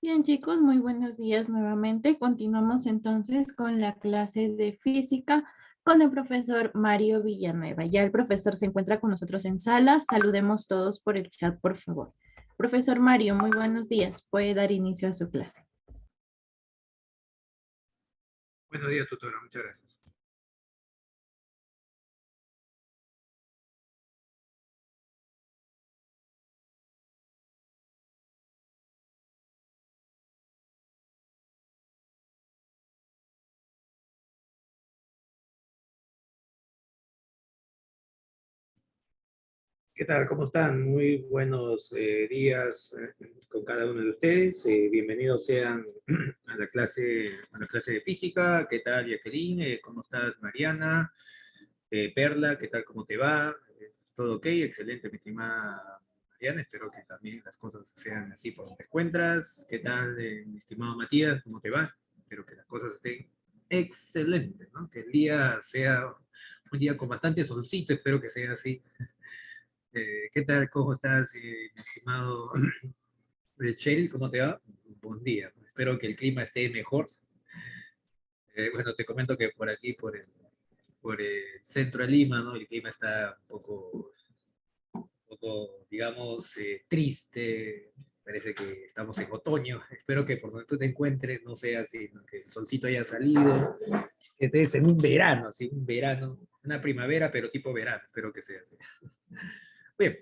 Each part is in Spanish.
Bien, chicos, muy buenos días nuevamente. Continuamos entonces con la clase de física con el profesor Mario Villanueva. Ya el profesor se encuentra con nosotros en sala. Saludemos todos por el chat, por favor. Profesor Mario, muy buenos días. Puede dar inicio a su clase. Buenos días, tutora. Muchas gracias. ¿Qué tal? ¿Cómo están? Muy buenos días con cada uno de ustedes. Bienvenidos sean a la clase de física. ¿Qué tal, Jacqueline? ¿Cómo estás, Mariana? Perla, ¿qué tal? ¿Cómo te va? ¿Todo ok? Excelente, mi estimada Mariana. Espero que también las cosas sean así por donde te encuentras. ¿Qué tal, mi estimado Matías? ¿Cómo te va? Espero que las cosas estén excelentes, ¿no? Que el día sea un día con bastante solcito. Espero que sea así. ¿Qué tal? ¿Cómo estás, mi estimado Cheryl? ¿Cómo te va? Buen día. Espero que el clima esté mejor. Bueno, te comento que por aquí, por el centro de Lima, ¿no? El clima está un poco, digamos, triste. Parece que estamos en otoño. Espero que por donde tú te encuentres no sea así, ¿no? Que el solcito haya salido, que estés en un verano, así, un verano, una primavera, pero tipo verano. Espero que sea así. Bien,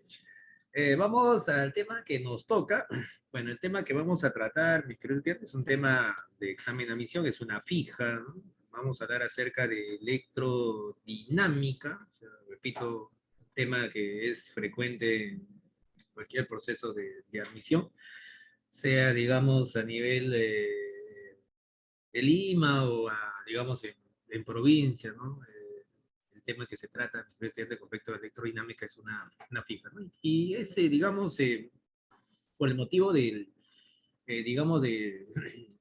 vamos al tema que nos toca. Bueno, el tema que vamos a tratar, mis queridos estudiantes, es un tema de examen de admisión, es una fija, ¿no? Vamos a hablar acerca de electrodinámica, o sea, repito, un tema que es frecuente en cualquier proceso de admisión, sea, digamos, a nivel de Lima o, digamos, en provincia, ¿no? El tema que se trata con respecto a electrodinámica es una fija, ¿no? Y ese, digamos, por el motivo del, digamos, de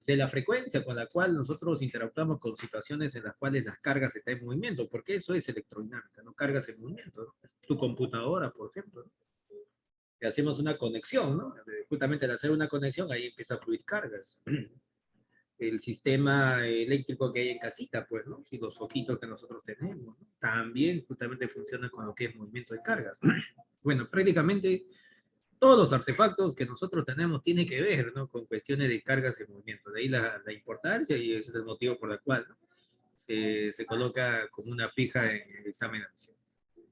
la frecuencia con la cual nosotros interactuamos con situaciones en las cuales las cargas están en movimiento, porque eso es electrodinámica, ¿no? Cargas en movimiento, ¿no? Tu computadora, por ejemplo, ¿no? Y hacemos una conexión, ¿no? Justamente al hacer una conexión, ahí empieza a fluir cargas. El sistema eléctrico que hay en casita, pues, ¿no? Y los foquitos que nosotros tenemos, ¿no? También justamente funciona con lo que es movimiento de cargas. Bueno, prácticamente todos los artefactos que nosotros tenemos tienen que ver, ¿no? Con cuestiones de cargas en movimiento. De ahí la importancia y ese es el motivo por el cual, ¿no? Se coloca como una fija en el examen de admisión.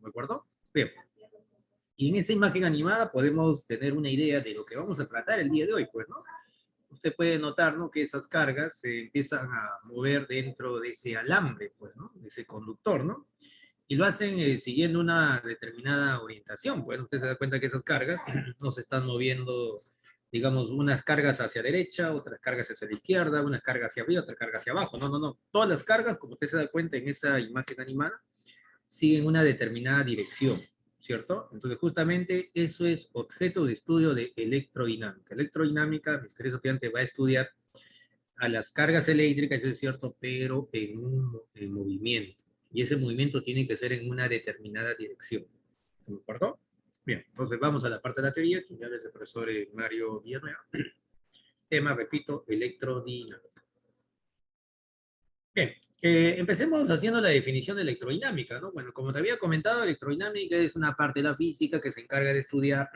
¿De acuerdo? Bien. Y en esa imagen animada podemos tener una idea de lo que vamos a tratar el día de hoy, pues, ¿no? Usted puede notar, ¿no? Que esas cargas se empiezan a mover dentro de ese alambre, pues, ¿no? De ese conductor, ¿no? Y lo hacen siguiendo una determinada orientación. Bueno, usted se da cuenta que esas cargas no se están moviendo, digamos, unas cargas hacia derecha, otras cargas hacia la izquierda, unas cargas hacia arriba, otras cargas hacia abajo. No, no, no. Todas las cargas, como usted se da cuenta en esa imagen animada, siguen una determinada dirección, ¿cierto? Entonces, justamente eso es objeto de estudio de electrodinámica. Electrodinámica, mis queridos estudiantes, va a estudiar a las cargas eléctricas, eso es cierto, pero en movimiento. Y ese movimiento tiene que ser en una determinada dirección. ¿De acuerdo? Bien, entonces vamos a la parte de la teoría, que ya es el profesor Mario Villanueva. Tema, repito, electrodinámica. Bien, empecemos haciendo la definición de electrodinámica, ¿no? Bueno, como te había comentado, electrodinámica es una parte de la física que se encarga de estudiar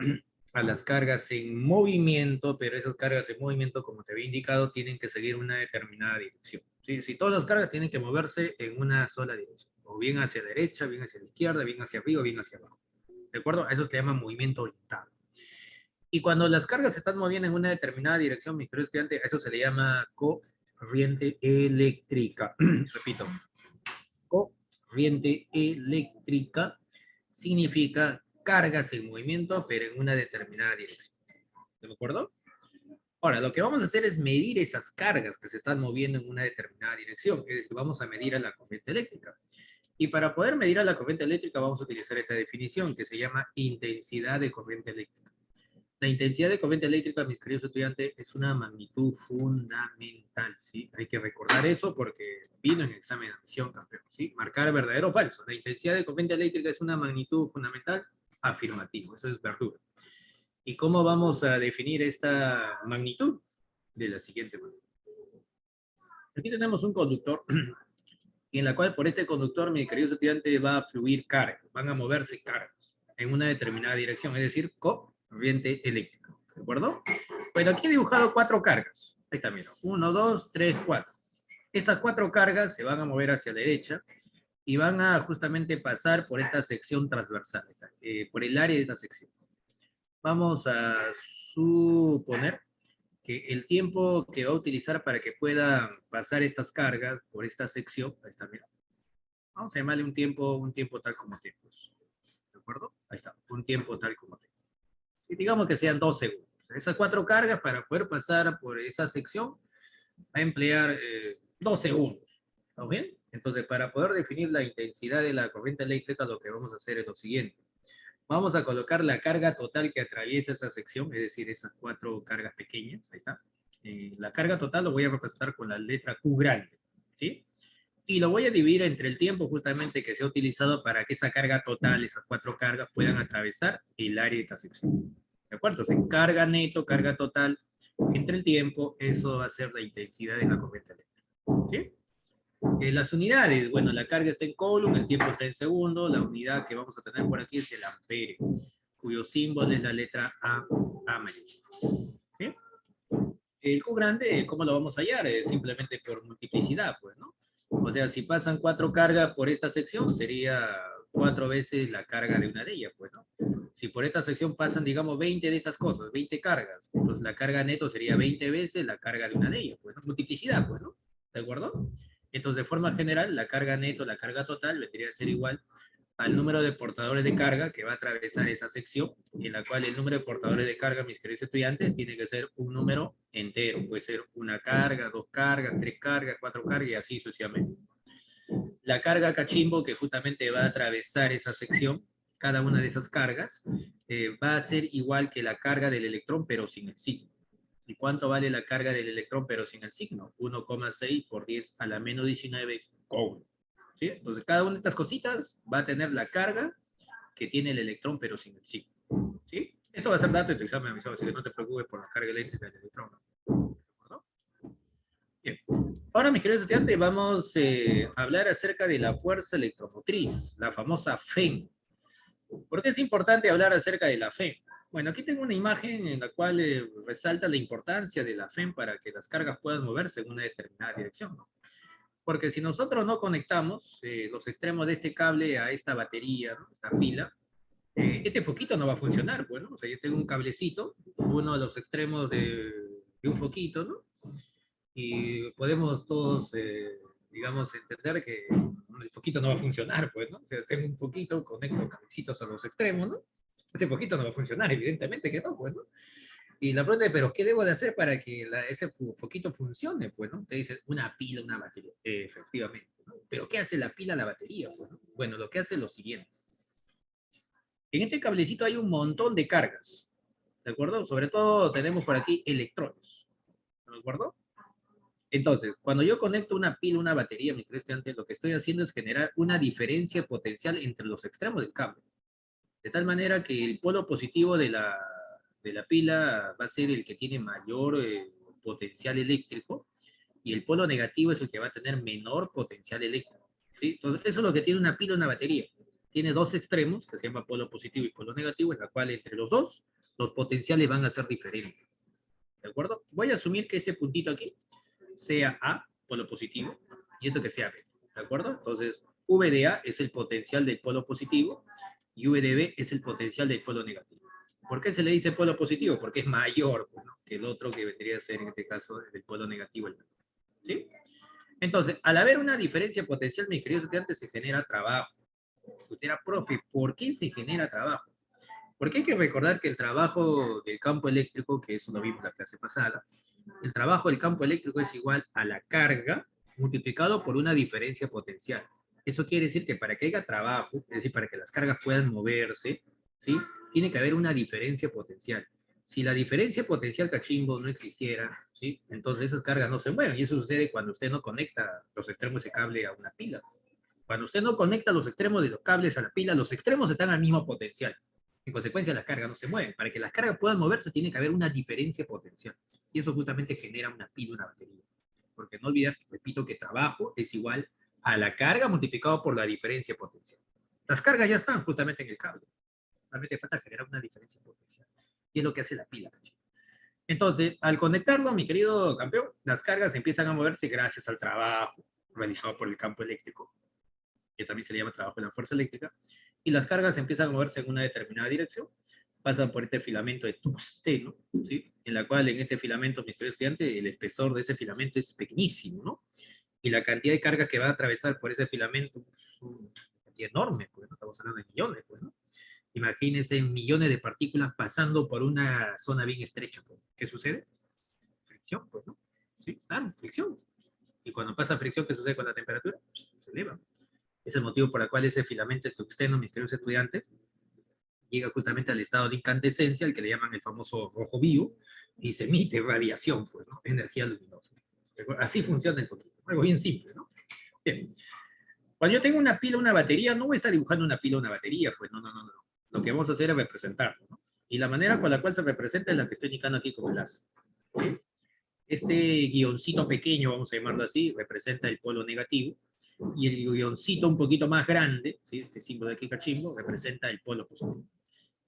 a las cargas en movimiento, pero esas cargas en movimiento, como te había indicado, tienen que seguir una determinada dirección. ¿Sí? Si todas las cargas tienen que moverse en una sola dirección, o bien hacia derecha, bien hacia la izquierda, bien hacia arriba, bien hacia abajo. ¿De acuerdo? A eso se llama movimiento orientado. Y cuando las cargas se están moviendo en una determinada dirección, mis queridos estudiantes, a eso se le llama corriente eléctrica. Repito, corriente eléctrica significa cargas en movimiento, pero en una determinada dirección. ¿De acuerdo? Ahora, lo que vamos a hacer es medir esas cargas que se están moviendo en una determinada dirección, es decir, vamos a medir a la corriente eléctrica. Y para poder medir a la corriente eléctrica vamos a utilizar esta definición que se llama intensidad de corriente eléctrica. La intensidad de corriente eléctrica, mis queridos estudiantes, es una magnitud fundamental, ¿sí? Hay que recordar eso porque vino en el examen de admisión, campeón, ¿sí? Marcar verdadero o falso. La intensidad de corriente eléctrica es una magnitud fundamental, afirmativo, eso es verdura. ¿Y cómo vamos a definir esta magnitud? de la siguiente manera. Aquí tenemos un conductor en la cual por este conductor, mi querido estudiante, va a fluir carga, van a moverse cargas en una determinada dirección, es decir, corriente eléctrica. ¿De acuerdo? Bueno, aquí he dibujado 4 cargas. Ahí está, mira. 1, 2, 3, 4. Estas 4 cargas se van a mover hacia la derecha y van a justamente pasar por esta sección transversal, por el área de esta sección. Vamos a suponer que el tiempo que va a utilizar para que puedan pasar estas cargas por esta sección, ahí está, mira. Vamos a llamarle un tiempo tal como tiempos. ¿De acuerdo? Ahí está, un tiempo tal como tiempos. Y digamos que sean 2 segundos. Esas 4 cargas para poder pasar por esa sección va a emplear 2 segundos. ¿Está bien? Entonces, para poder definir la intensidad de la corriente eléctrica, lo que vamos a hacer es lo siguiente. Vamos a colocar la carga total que atraviesa esa sección, es decir, esas 4 cargas pequeñas. Ahí está. La carga total lo voy a representar con la letra Q grande. ¿Sí? Y lo voy a dividir entre el tiempo justamente que se ha utilizado para que esa carga total, esas 4 cargas, puedan atravesar el área de esta sección. ¿De acuerdo? Entonces, carga neto, carga total, entre el tiempo, eso va a ser la intensidad de la corriente eléctrica. ¿Sí? Las unidades, bueno, la carga está en coulomb, el tiempo está en segundo, la unidad que vamos a tener por aquí es el ampere, cuyo símbolo es la letra A mayúscula. ¿Sí? El Q grande, ¿cómo lo vamos a hallar? Simplemente por multiplicidad, pues, ¿no? O sea, si pasan 4 cargas por esta sección, sería 4 veces la carga de una de ellas, pues, ¿no? Si por esta sección pasan, digamos, 20 de estas cosas, 20 cargas, entonces la carga neto sería 20 veces la carga de una de ellas, pues, ¿no? Multiplicidad, pues, ¿no? ¿De acuerdo? Entonces, de forma general, la carga neto, la carga total, vendría a ser igual al número de portadores de carga que va a atravesar esa sección, en la cual el número de portadores de carga, mis queridos estudiantes, tiene que ser un número entero. Puede ser una carga, 2 cargas, 3 cargas, 4 cargas y así sucesivamente. La carga cachimbo, que justamente va a atravesar esa sección, cada una de esas cargas, va a ser igual que la carga del electrón, pero sin el signo. ¿Y cuánto vale la carga del electrón, pero sin el signo? 1,6 por 10 a la menos 19 coulomb. ¿Sí? Entonces, cada una de estas cositas va a tener la carga que tiene el electrón, pero sin el signo. ¿Sí? Esto va a ser dato de tu examen, así que no te preocupes por la carga eléctrica del electrón. ¿No? Bien. Ahora, mis queridos estudiantes, vamos a hablar acerca de la fuerza electromotriz, la famosa FEM. ¿Por qué es importante hablar acerca de la FEM? Bueno, aquí tengo una imagen en la cual resalta la importancia de la FEM para que las cargas puedan moverse en una determinada dirección, ¿no? Porque si nosotros no conectamos los extremos de este cable a esta batería, ¿no? Esta pila, este foquito no va a funcionar, pues, ¿no? O sea, yo tengo un cablecito, uno de los extremos de un foquito, ¿no? Y podemos todos, digamos, entender que el foquito no va a funcionar, pues, ¿no? O sea, tengo un foquito, conecto cablecitos a los extremos, ¿no? Ese foquito no va a funcionar, evidentemente que no, pues, ¿no? Y la pregunta es, ¿pero qué debo de hacer para que ese foquito funcione? Pues, ¿no? Te dicen, una pila, una batería. Efectivamente, ¿no? ¿Pero qué hace la pila, la batería? Pues, ¿no? Bueno, lo que hace es lo siguiente. En este cablecito hay un montón de cargas, ¿de acuerdo? Sobre todo tenemos por aquí electrones, ¿de acuerdo? Entonces, cuando yo conecto una pila, una batería, mi querido estudiante, lo que estoy haciendo es generar una diferencia potencial entre los extremos del cable. De tal manera que el polo positivo de la pila va a ser el que tiene mayor potencial eléctrico y el polo negativo es el que va a tener menor potencial eléctrico. ¿Sí? Entonces, eso es lo que tiene una pila o una batería. Tiene 2 extremos, que se llama polo positivo y polo negativo, en la cual entre los dos, los potenciales van a ser diferentes. ¿De acuerdo? Voy a asumir que este puntito aquí sea A, polo positivo, y esto que sea B. ¿De acuerdo? Entonces, V de A es el potencial del polo positivo y V de B es el potencial del polo negativo. ¿Por qué se le dice polo positivo? Porque es mayor, ¿no?, que el otro que vendría a ser, en este caso, el polo negativo. ¿Sí? Entonces, al haber una diferencia potencial, mis queridos estudiantes, se genera trabajo. Usted dirá, profe, ¿por qué se genera trabajo? Porque hay que recordar que el trabajo del campo eléctrico, que eso lo vimos en la clase pasada, el trabajo del campo eléctrico es igual a la carga multiplicado por una diferencia potencial. Eso quiere decir que para que haya trabajo, es decir, para que las cargas puedan moverse, ¿sí?, tiene que haber una diferencia potencial. Si la diferencia potencial cachimbo no existiera, ¿sí?, entonces esas cargas no se mueven. Y eso sucede cuando usted no conecta los extremos de cable a una pila. Cuando usted no conecta los extremos de los cables a la pila, los extremos están al mismo potencial. En consecuencia, las cargas no se mueven. Para que las cargas puedan moverse, tiene que haber una diferencia potencial. Y eso justamente genera una pila y una batería. Porque no olvidar, repito, que trabajo es igual a la carga multiplicado por la diferencia potencial. Las cargas ya están justamente en el cable. Solamente falta generar una diferencia potencial. Y es lo que hace la pila. Entonces, al conectarlo, mi querido campeón, las cargas empiezan a moverse gracias al trabajo realizado por el campo eléctrico, que también se le llama trabajo de la fuerza eléctrica, y las cargas empiezan a moverse en una determinada dirección, pasan por este filamento de tungsteno, ¿sí? En la cual en este filamento, mis queridos estudiantes, el espesor de ese filamento es pequeñísimo, ¿no? Y la cantidad de carga que va a atravesar por ese filamento es una cantidad enorme, pues, ¿no? Estamos hablando de millones, pues, ¿no? Imagínense millones de partículas pasando por una zona bien estrecha, pues. ¿Qué sucede? Fricción, pues, ¿no? Sí, claro, fricción. Y cuando pasa fricción, ¿qué sucede con la temperatura? Se eleva. Es el motivo por el cual ese filamento de tungsteno, mis queridos estudiantes, llega justamente al estado de incandescencia, el que le llaman el famoso rojo vivo, y se emite radiación, pues, ¿no? Energía luminosa. Así funciona el fotógrafo. Algo bien simple, ¿no? Bien. Cuando yo tengo una pila, una batería, no voy a estar dibujando una pila, una batería, pues, no, no, no, no. Lo que vamos a hacer es representarlo, ¿no? Y la manera con la cual se representa es la que estoy indicando aquí con el láser. Este guioncito pequeño, vamos a llamarlo así, representa el polo negativo, y el guioncito un poquito más grande, ¿sí? Este símbolo de aquí cachimbo, representa el polo positivo.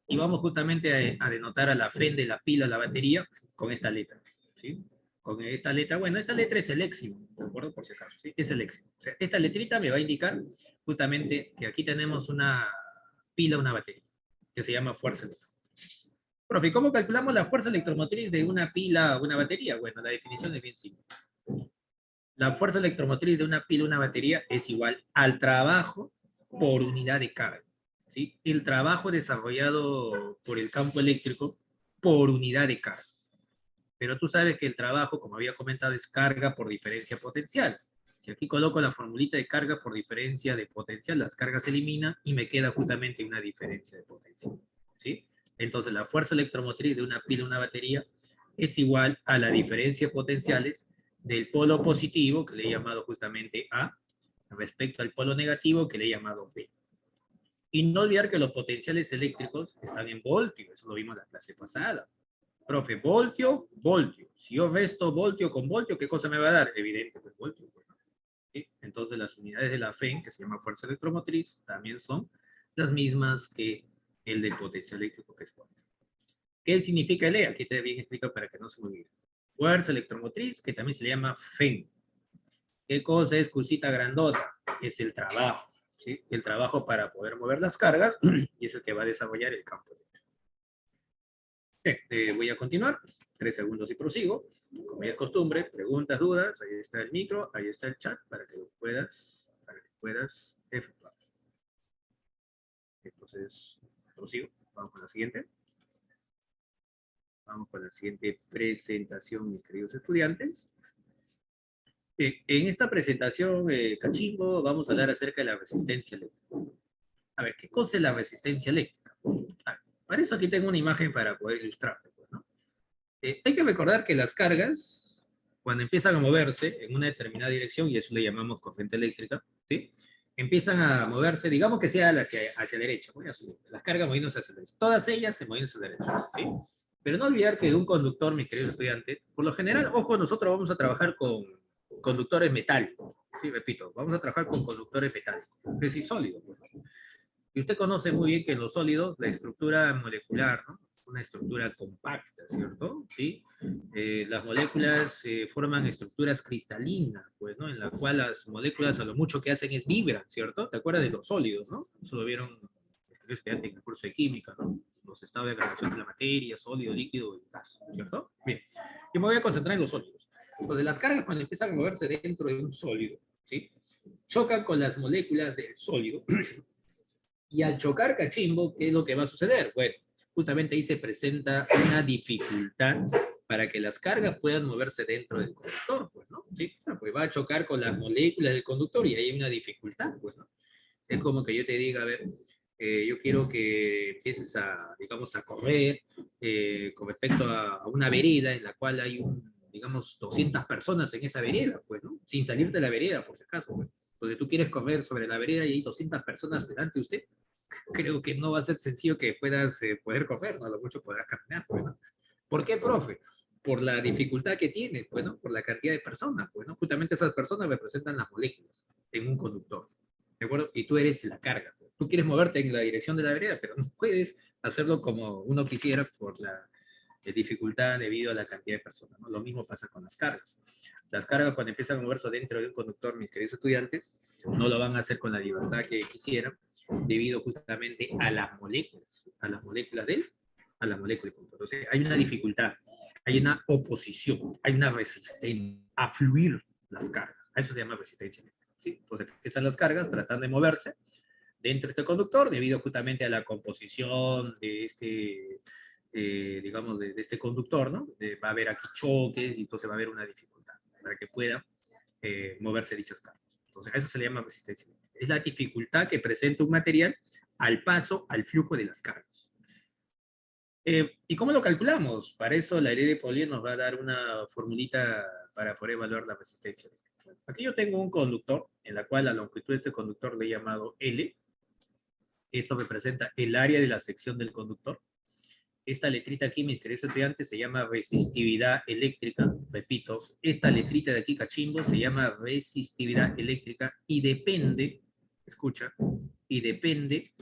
Y vamos justamente a denotar a la FEN de la pila, la batería, con esta letra, ¿sí? Con esta letra, bueno, esta letra es el éximo, ¿de acuerdo? Por si acaso, ¿sí? Es el éximo. O sea, esta letrita me va a indicar justamente que aquí tenemos una pila, una batería, que se llama fuerza electromotriz. Profe, ¿cómo calculamos la fuerza electromotriz de una pila o una batería? Bueno, la definición es bien simple. La fuerza electromotriz de una pila o una batería es igual al trabajo por unidad de carga, ¿sí? El trabajo desarrollado por el campo eléctrico por unidad de carga. Pero tú sabes que el trabajo, como había comentado, es carga por diferencia potencial. Si aquí coloco la formulita de carga por diferencia de potencial, las cargas se eliminan y me queda justamente una diferencia de potencia, ¿sí? Entonces, la fuerza electromotriz de una pila o una batería es igual a la diferencia de potenciales del polo positivo, que le he llamado justamente A, respecto al polo negativo, que le he llamado B. Y no olvidar que los potenciales eléctricos están en voltio, eso lo vimos en la clase pasada. Profe, voltio, voltio. Si yo resto voltio con voltio, ¿qué cosa me va a dar? Evidente, pues voltio. ¿Sí? Entonces las unidades de la FEN, que se llama fuerza electromotriz, también son las mismas que el del potencial eléctrico que es voltio. ¿Qué significa el E? Aquí te bien explicado para que no se me olvide. Fuerza electromotriz, que también se le llama FEN. ¿Qué cosa es cursita grandota? Es el trabajo, ¿sí? El trabajo para poder mover las cargas y es el que va a desarrollar el campo eléctrico. Voy a continuar, 3 segundos y prosigo. Como ya es costumbre, preguntas, dudas, ahí está el micro, ahí está el chat para que lo puedas efectuar. Entonces, prosigo. Vamos con la siguiente. Vamos con la siguiente presentación, mis queridos estudiantes. En esta presentación, cachimbo, vamos a hablar acerca de la resistencia eléctrica. A ver, ¿qué cosa es la resistencia eléctrica? Para eso aquí tengo una imagen para poder ilustrarte, pues, ¿no? Hay que recordar que las cargas, cuando empiezan a moverse en una determinada dirección, y eso le llamamos corriente eléctrica, ¿sí? Empiezan a moverse, digamos que sea hacia derecha, voy a subir, las cargas moviéndose hacia derecha. Todas ellas se mueven hacia derecha, ¿sí? Pero no olvidar que un conductor, mi querido estudiante, por lo general, ojo, nosotros vamos a trabajar con conductores metálicos, sí, repito, vamos a trabajar con conductores metálicos, es decir, sólidos, pues. Y usted conoce muy bien que en los sólidos la estructura molecular, ¿no? Es una estructura compacta, ¿cierto? ¿Sí? Las moléculas forman estructuras cristalinas, pues, ¿no? En la cual las moléculas a lo mucho que hacen es vibran, ¿cierto? ¿Te acuerdas de los sólidos, no? Eso lo vieron los estudiantes en el curso de química, ¿no? Los estados de graduación de la materia, sólido, líquido y gas, ¿cierto? Bien, yo me voy a concentrar en los sólidos. Entonces, las cargas cuando empiezan a moverse dentro de un sólido, ¿sí? Chocan con las moléculas del sólido. Y al chocar cachimbo, ¿qué es lo que va a suceder? Bueno, justamente ahí se presenta una dificultad para que las cargas puedan moverse dentro del conductor, pues, ¿no? Sí, pues va a chocar con las moléculas del conductor y ahí hay una dificultad, pues, ¿no? Es como que yo te diga, a ver, yo quiero que empieces a, digamos, a correr con respecto a una vereda en la cual hay digamos, 200 personas en esa vereda, pues, ¿no? Sin salirte de la vereda, por si acaso, pues. Entonces tú quieres correr sobre la vereda y hay 200 personas delante de usted, creo que no va a ser sencillo que puedas poder correr, ¿no? A lo mucho podrás caminar, pues, ¿no? ¿Por qué, profe? Por la dificultad que tiene, bueno, por la cantidad de personas, bueno, justamente esas personas representan las moléculas en un conductor, ¿de acuerdo? Y tú eres la carga. Tú quieres moverte en la dirección de la vereda, pero no puedes hacerlo como uno quisiera por la dificultad debido a la cantidad de personas, ¿no? Lo mismo pasa con las cargas. Las cargas cuando empiezan a moverse dentro de un conductor, mis queridos estudiantes, no lo van a hacer con la libertad que quisieran, debido justamente a las moléculas de él, a la molécula del conductor. Entonces, hay una dificultad, hay una oposición, hay una resistencia a fluir las cargas. A eso se llama resistencia eléctrica, ¿sí? Entonces, aquí están las cargas tratando de moverse dentro de este conductor debido justamente a la composición de este, digamos, de este conductor, ¿no? Va a haber aquí choques y entonces va a haber una dificultad para que pueda moverse dichas cargas. Entonces, a eso se le llama resistencia eléctrica. Es la dificultad que presenta un material al paso, al flujo de las cargas. ¿Y cómo lo calculamos? Para eso la ley de Pauli nos va a dar una formulita para poder evaluar la resistencia eléctrica. Aquí yo tengo un conductor, en la cual la longitud de este conductor le he llamado L. Esto representa el área de la sección del conductor. Esta letrita aquí, mis queridos estudiantes, se llama resistividad eléctrica. Repito, esta letrita de aquí, cachimbo, se llama resistividad eléctrica y depende, escucha, y depende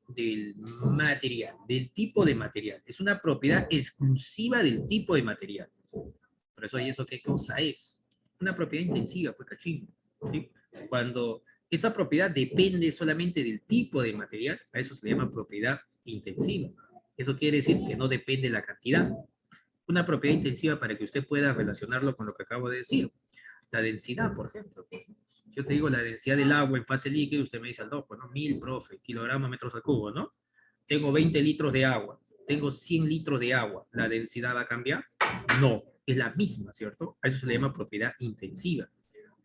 del material, del tipo de material. Es una propiedad exclusiva del tipo de material. Por eso, ¿y eso qué cosa es? Una propiedad intensiva, pues cachimbo, ¿sí? Cuando esa propiedad depende solamente del tipo de material, a eso se le llama propiedad intensiva. Eso quiere decir que no depende de la cantidad. Una propiedad intensiva para que usted pueda relacionarlo con lo que acabo de decir. La densidad, por ejemplo. Yo te digo la densidad del agua en fase líquida, usted me dice, no, pues no, 1000, profe, kilogramos metros al cubo, ¿no? Tengo 20 litros de agua, tengo 100 litros de agua. ¿La densidad va a cambiar? No, es la misma, ¿cierto? A eso se le llama propiedad intensiva.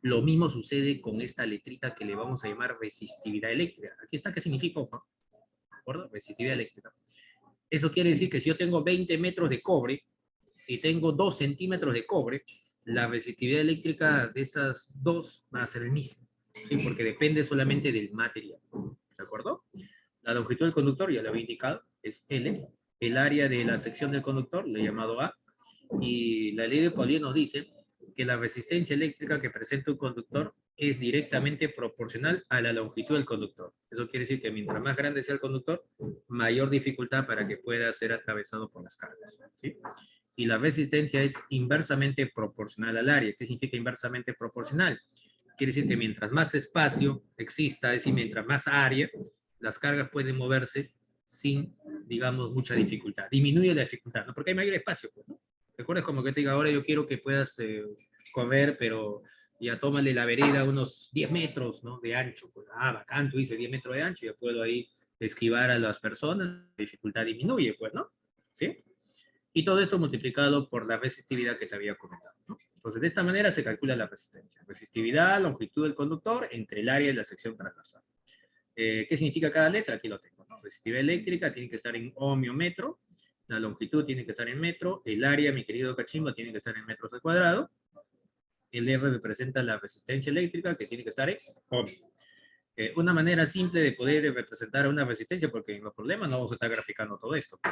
Lo mismo sucede con esta letrita que le vamos a llamar resistividad eléctrica. Aquí está, ¿qué significa? ¿De acuerdo? Resistividad eléctrica. Eso quiere decir que si yo tengo 20 metros de cobre y tengo 2 centímetros de cobre, la resistividad eléctrica de esas dos va a ser el mismo, ¿sí? Porque depende solamente del material, ¿de acuerdo? La longitud del conductor, ya lo había indicado, es L. El área de la sección del conductor, le he llamado A. Y la ley de Pauli nos dice que la resistencia eléctrica que presenta un conductor es directamente proporcional a la longitud del conductor. Eso quiere decir que mientras más grande sea el conductor, mayor dificultad para que pueda ser atravesado por las cargas, ¿sí? Y la resistencia es inversamente proporcional al área. ¿Qué significa inversamente proporcional? Quiere decir que mientras más espacio exista, es decir, mientras más área, las cargas pueden moverse sin, digamos, mucha dificultad. Disminuye la dificultad, ¿no? Porque hay mayor espacio, pues, ¿no? ¿Recuerdas como que te diga, ahora yo quiero que puedas correr, pero ya tómale la vereda unos 10 metros, ¿no? De ancho. Pues, bacán, tú dices 10 metros de ancho, ya puedo ahí esquivar a las personas, la dificultad disminuye, pues, ¿no? ¿Sí? Y todo esto multiplicado por la resistividad que te había comentado, ¿no? Entonces, de esta manera se calcula la resistencia. Resistividad, longitud del conductor entre el área y la sección transversal. ¿Qué significa cada letra? Aquí lo tengo, ¿no? Resistividad eléctrica tiene que estar en ohmio metro, la longitud tiene que estar en metro, el área, mi querido cachimbo, tiene que estar en metros al cuadrado, el R representa la resistencia eléctrica que tiene que estar en ohmio. Una manera simple de poder representar una resistencia, porque en los problemas no vamos a estar graficando todo esto, ¿no?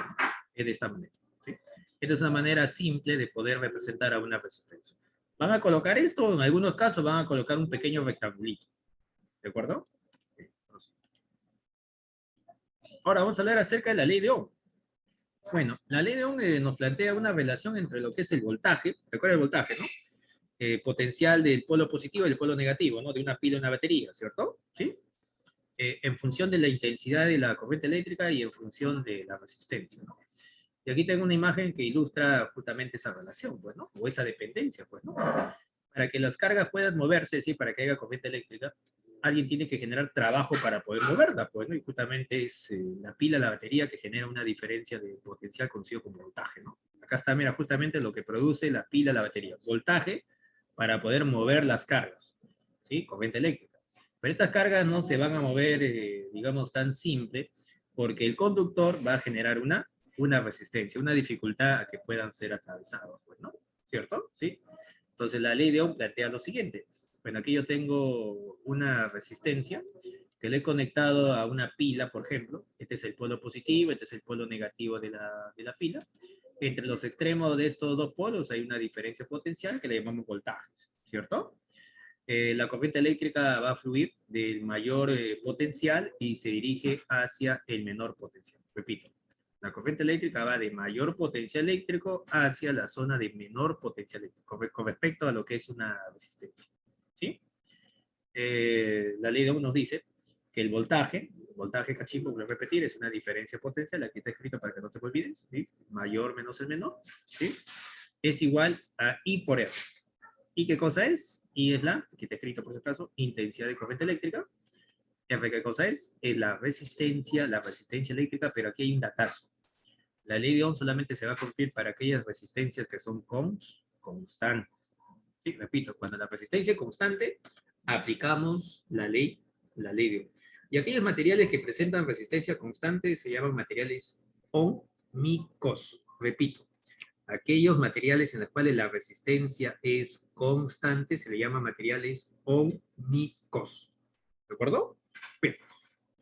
Es de esta manera, ¿sí? Esta es una manera simple de poder representar a una resistencia. Van a colocar esto, en algunos casos van a colocar un pequeño rectangulito, ¿de acuerdo? Ahora vamos a hablar acerca de la ley de Ohm. Bueno, la ley de Ohm nos plantea una relación entre lo que es el voltaje, recuerda el voltaje, ¿no? Potencial del polo positivo y del polo negativo, ¿no? De una pila y una batería, ¿cierto? ¿Sí? En función de la intensidad de la corriente eléctrica y en función de la resistencia, ¿no? Y aquí tengo una imagen que ilustra justamente esa relación, pues, ¿no? O esa dependencia, pues, ¿no? Para que las cargas puedan moverse, ¿sí? Para que haya corriente eléctrica, alguien tiene que generar trabajo para poder moverla, pues, ¿no? Y justamente es la pila, la batería, que genera una diferencia de potencial conocido como voltaje, ¿no? Acá está, mira, justamente lo que produce la pila, la batería. Voltaje para poder mover las cargas, ¿sí? Corriente eléctrica. Pero estas cargas no se van a mover, digamos, tan simple, porque el conductor va a generar una resistencia, una dificultad a que puedan ser atravesados, pues, ¿no? ¿Cierto? ¿Sí? Entonces la ley de Ohm plantea lo siguiente. Bueno, aquí yo tengo una resistencia que le he conectado a una pila, por ejemplo. Este es el polo positivo, este es el polo negativo de la pila. Entre los extremos de estos dos polos hay una diferencia potencial que le llamamos voltajes, ¿cierto? La corriente eléctrica va a fluir del mayor potencial y se dirige hacia el menor potencial. Repito, la corriente eléctrica va de mayor potencial eléctrico hacia la zona de menor potencial eléctrico, con respecto a lo que es una resistencia. ¿Sí? La ley de Ohm nos dice que el voltaje cachimbo, voy a repetir, es una diferencia potencial, aquí está escrito para que no te olvides, ¿sí? Mayor menos el menor, ¿sí? Es igual a I por R. ¿Y qué cosa es? I es aquí está escrito por si acaso, intensidad de corriente eléctrica. R, ¿qué cosa es? Es la resistencia eléctrica, pero aquí hay un datazo. La ley de Ohm solamente se va a cumplir para aquellas resistencias que son constantes. Sí, repito, cuando la resistencia es constante, aplicamos la ley de Ohm. Y aquellos materiales que presentan resistencia constante se llaman materiales ohmicos. Repito, aquellos materiales en los cuales la resistencia es constante se le llaman materiales ohmicos. ¿De acuerdo? Bien.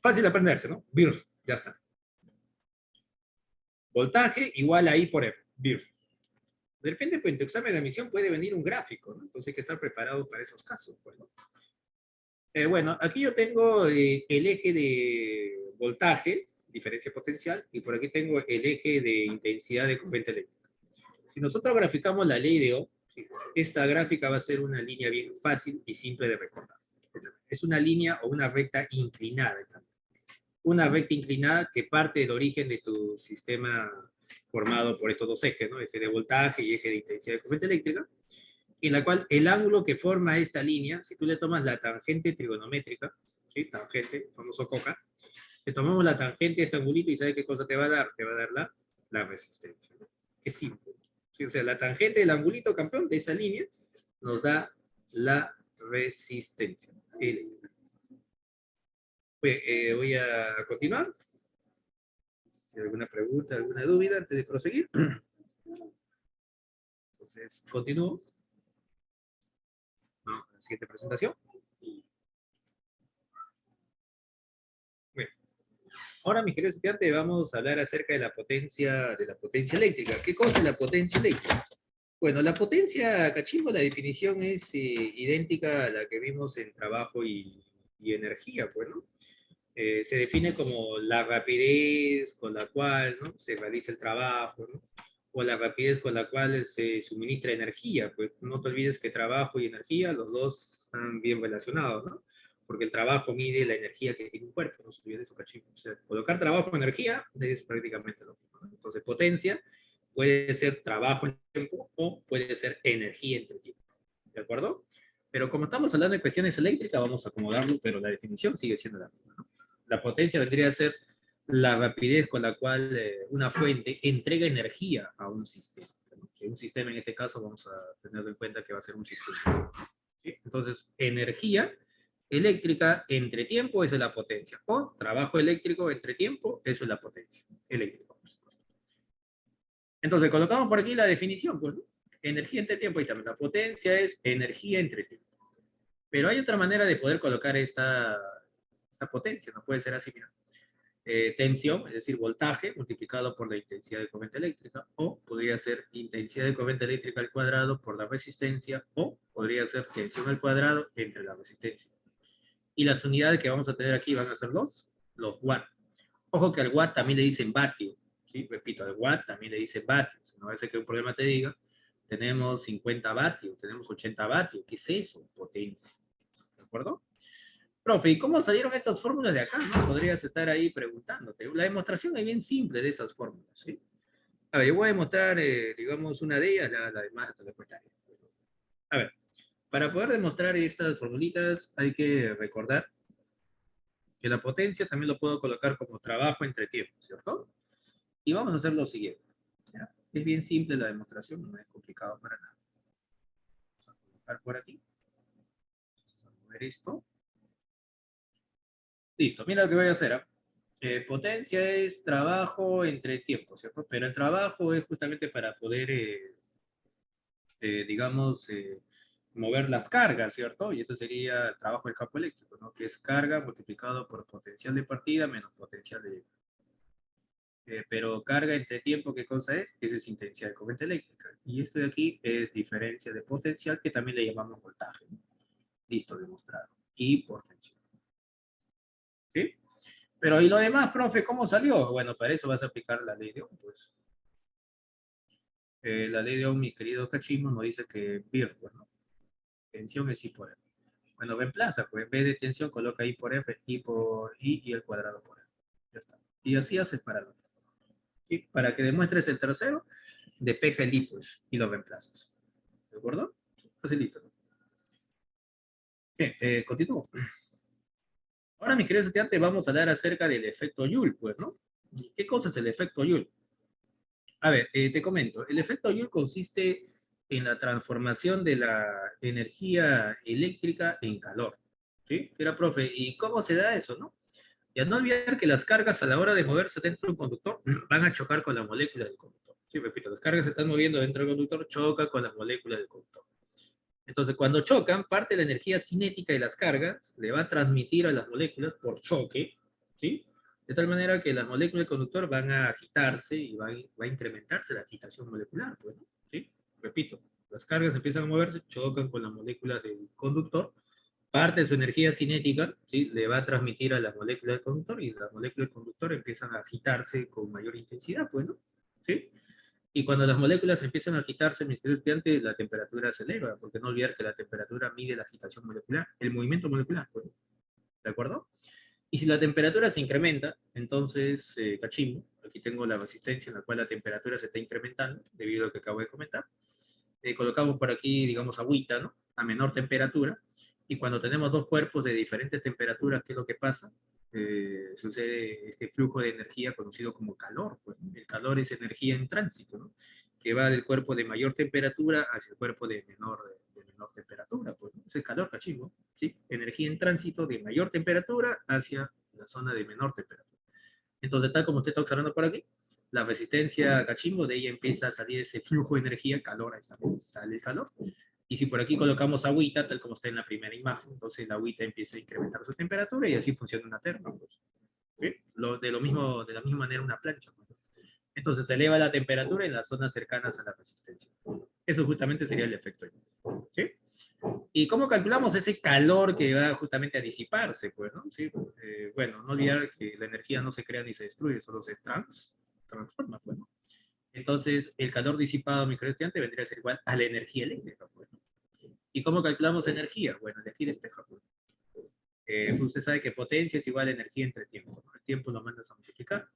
Fácil de aprenderse, ¿no? BIRF, ya está. Voltaje igual a I por R. BIRF. De repente, pues, en tu examen de admisión puede venir un gráfico, ¿no? Entonces hay que estar preparado para esos casos, pues, ¿no? Bueno, aquí yo tengo el eje de voltaje, diferencia potencial, y por aquí tengo el eje de intensidad de corriente eléctrica. Si nosotros graficamos la ley de Ohm, esta gráfica va a ser una línea bien fácil y simple de recordar. Es una línea o una recta inclinada. Una recta inclinada que parte del origen de tu sistema formado por estos dos ejes, ¿no? Eje de voltaje y eje de intensidad de corriente eléctrica, en la cual el ángulo que forma esta línea, si tú le tomas la tangente trigonométrica, ¿sí? Tangente, famoso coca, le tomamos la tangente a este angulito y ¿sabe qué cosa te va a dar? Te va a dar la resistencia, ¿no? Es simple. ¿Sí? O sea, la tangente del angulito, campeón, de esa línea, nos da la resistencia eléctrica. Voy a continuar. Si hay alguna pregunta, alguna duda antes de proseguir. Entonces, continúo. Vamos a la siguiente presentación. Bien. Ahora, mis queridos estudiantes, vamos a hablar acerca de la potencia eléctrica. ¿Qué cosa es la potencia eléctrica? Bueno, la potencia, cachimbo, la definición es idéntica a la que vimos en trabajo y energía, pues, ¿no? Se define como la rapidez con la cual, ¿no?, se realiza el trabajo, ¿no? O la rapidez con la cual se suministra energía. Pues no te olvides que trabajo y energía, los dos están bien relacionados, ¿no? Porque el trabajo mide la energía que tiene un cuerpo, no se olvide eso, cachimbo. O sea, colocar trabajo en energía es prácticamente lo mismo, ¿no? Entonces, potencia puede ser trabajo en tiempo o puede ser energía entre tiempo. ¿De acuerdo? Pero como estamos hablando de cuestiones eléctricas, vamos a acomodarlo, pero la definición sigue siendo la misma, ¿no? La potencia vendría a ser la rapidez con la cual una fuente entrega energía a un sistema, ¿no? Un sistema, en este caso, vamos a tener en cuenta que va a ser un sistema, ¿sí? Entonces, energía eléctrica entre tiempo, eso es la potencia. O trabajo eléctrico entre tiempo, eso es la potencia eléctrica, por supuesto. Entonces, colocamos por aquí la definición, pues, ¿no? Energía entre tiempo, y también la potencia es energía entre tiempo. Pero hay otra manera de poder colocar esta potencia, no puede ser así, mira. Tensión, es decir, voltaje multiplicado por la intensidad de corriente eléctrica, o podría ser intensidad de corriente eléctrica al cuadrado por la resistencia, o podría ser tensión al cuadrado entre la resistencia. Y las unidades que vamos a tener aquí van a ser los watts. Ojo que al watt también le dicen vatio, ¿sí? Repito, al watt también le dicen vatio. Si no va a ser que un problema te diga, tenemos 50 vatios, tenemos 80 vatios. ¿Qué es eso? Potencia. ¿De acuerdo? Profe, ¿y cómo salieron estas fórmulas de acá? ¿No? Podrías estar ahí preguntándote. La demostración es bien simple de esas fórmulas, ¿sí? A ver, yo voy a demostrar, digamos, una de ellas, la demás te la cuentaré. A ver, para poder demostrar estas formulitas hay que recordar que la potencia también lo puedo colocar como trabajo entre tiempo, ¿cierto? Y vamos a hacer lo siguiente, ¿ya? Es bien simple la demostración, no es complicado para nada. Vamos a colocar por aquí. Vamos a mover esto. Listo, mira lo que voy a hacer. Potencia es trabajo entre tiempo, ¿cierto? Pero el trabajo es justamente para poder, digamos, mover las cargas, ¿cierto? Y esto sería el trabajo del campo eléctrico, ¿no? Que es carga multiplicado por potencial de partida menos potencial de... pero carga entre tiempo, ¿qué cosa es? Eso es intensidad de corriente eléctrica. Y esto de aquí es diferencia de potencial, que también le llamamos voltaje, ¿no? Listo, demostrado. Y por tensión. ¿Sí? Pero ¿y lo demás, profe? ¿Cómo salió? Bueno, para eso vas a aplicar la ley de Ohm, pues. La ley de Ohm, mi querido Cachimbo, nos dice que VIR, pues, ¿no? Tensión es I por F. Bueno, reemplaza, pues en vez de tensión coloca I por F, I por I y el cuadrado por F. Ya está. Y así haces para lo. ¿Sí? Para que demuestres el tercero, despeja el I, pues, y lo reemplazas. ¿De acuerdo? Facilito, ¿no? Bien, continúo. Ahora, mi querido estudiante, vamos a hablar acerca del efecto Joule, pues, ¿no? ¿Qué cosa es el efecto Joule? A ver, te comento. El efecto Joule consiste en la transformación de la energía eléctrica en calor. ¿Sí? Era, profe, ¿y cómo se da eso, no? Y a no olvidar que las cargas a la hora de moverse dentro de un conductor van a chocar con la molécula del conductor. Sí, repito, las cargas se están moviendo dentro del conductor, chocan con las moléculas del conductor. Entonces, cuando chocan, parte de la energía cinética de las cargas le va a transmitir a las moléculas por choque, ¿sí? De tal manera que las moléculas del conductor van a agitarse y va a incrementarse la agitación molecular, pues, ¿no? ¿Sí? Repito, las cargas empiezan a moverse, chocan con las moléculas del conductor, parte de su energía cinética, ¿sí? Le va a transmitir a la molécula del conductor y las moléculas del conductor empiezan a agitarse con mayor intensidad, pues, ¿no? ¿Sí? Y cuando las moléculas empiezan a agitarse, mis queridos estudiantes, la temperatura se eleva, porque no olvidar que la temperatura mide la agitación molecular, el movimiento molecular, pues, ¿de acuerdo? Y si la temperatura se incrementa, entonces, cachimbo, aquí tengo la resistencia en la cual la temperatura se está incrementando, debido a lo que acabo de comentar. Colocamos por aquí, digamos, agüita, ¿no? A menor temperatura. Y cuando tenemos dos cuerpos de diferentes temperaturas, ¿qué es lo que pasa? Sucede este flujo de energía conocido como calor. Pues, ¿no? El calor es energía en tránsito, ¿no? Que va del cuerpo de mayor temperatura hacia el cuerpo de menor temperatura. Pues, ¿no? Es el calor, cachimbo, ¿sí? Energía en tránsito de mayor temperatura hacia la zona de menor temperatura. Entonces, tal como usted está observando por aquí, la resistencia cachimbo, de ella empieza a salir ese flujo de energía, calor, ahí está, sale el calor. Y si por aquí colocamos agüita, tal como está en la primera imagen, entonces la agüita empieza a incrementar su temperatura y así funciona una terma. Pues, ¿sí? De la misma manera una plancha. Pues. Entonces se eleva la temperatura en las zonas cercanas a la resistencia. Eso justamente sería el efecto. ¿Sí? ¿Y cómo calculamos ese calor que va justamente a disiparse? Pues, ¿no? ¿Sí? Bueno, no olvidar que la energía no se crea ni se destruye, solo se transforma. Pues, ¿no? Entonces, el calor disipado, mi querido estudiante, vendría a ser igual a la energía eléctrica. Pues, ¿no? ¿Y cómo calculamos energía? Bueno, de aquí despeja. Pues. Usted sabe que potencia es igual a energía entre tiempo. ¿No? El tiempo lo mandas a multiplicar.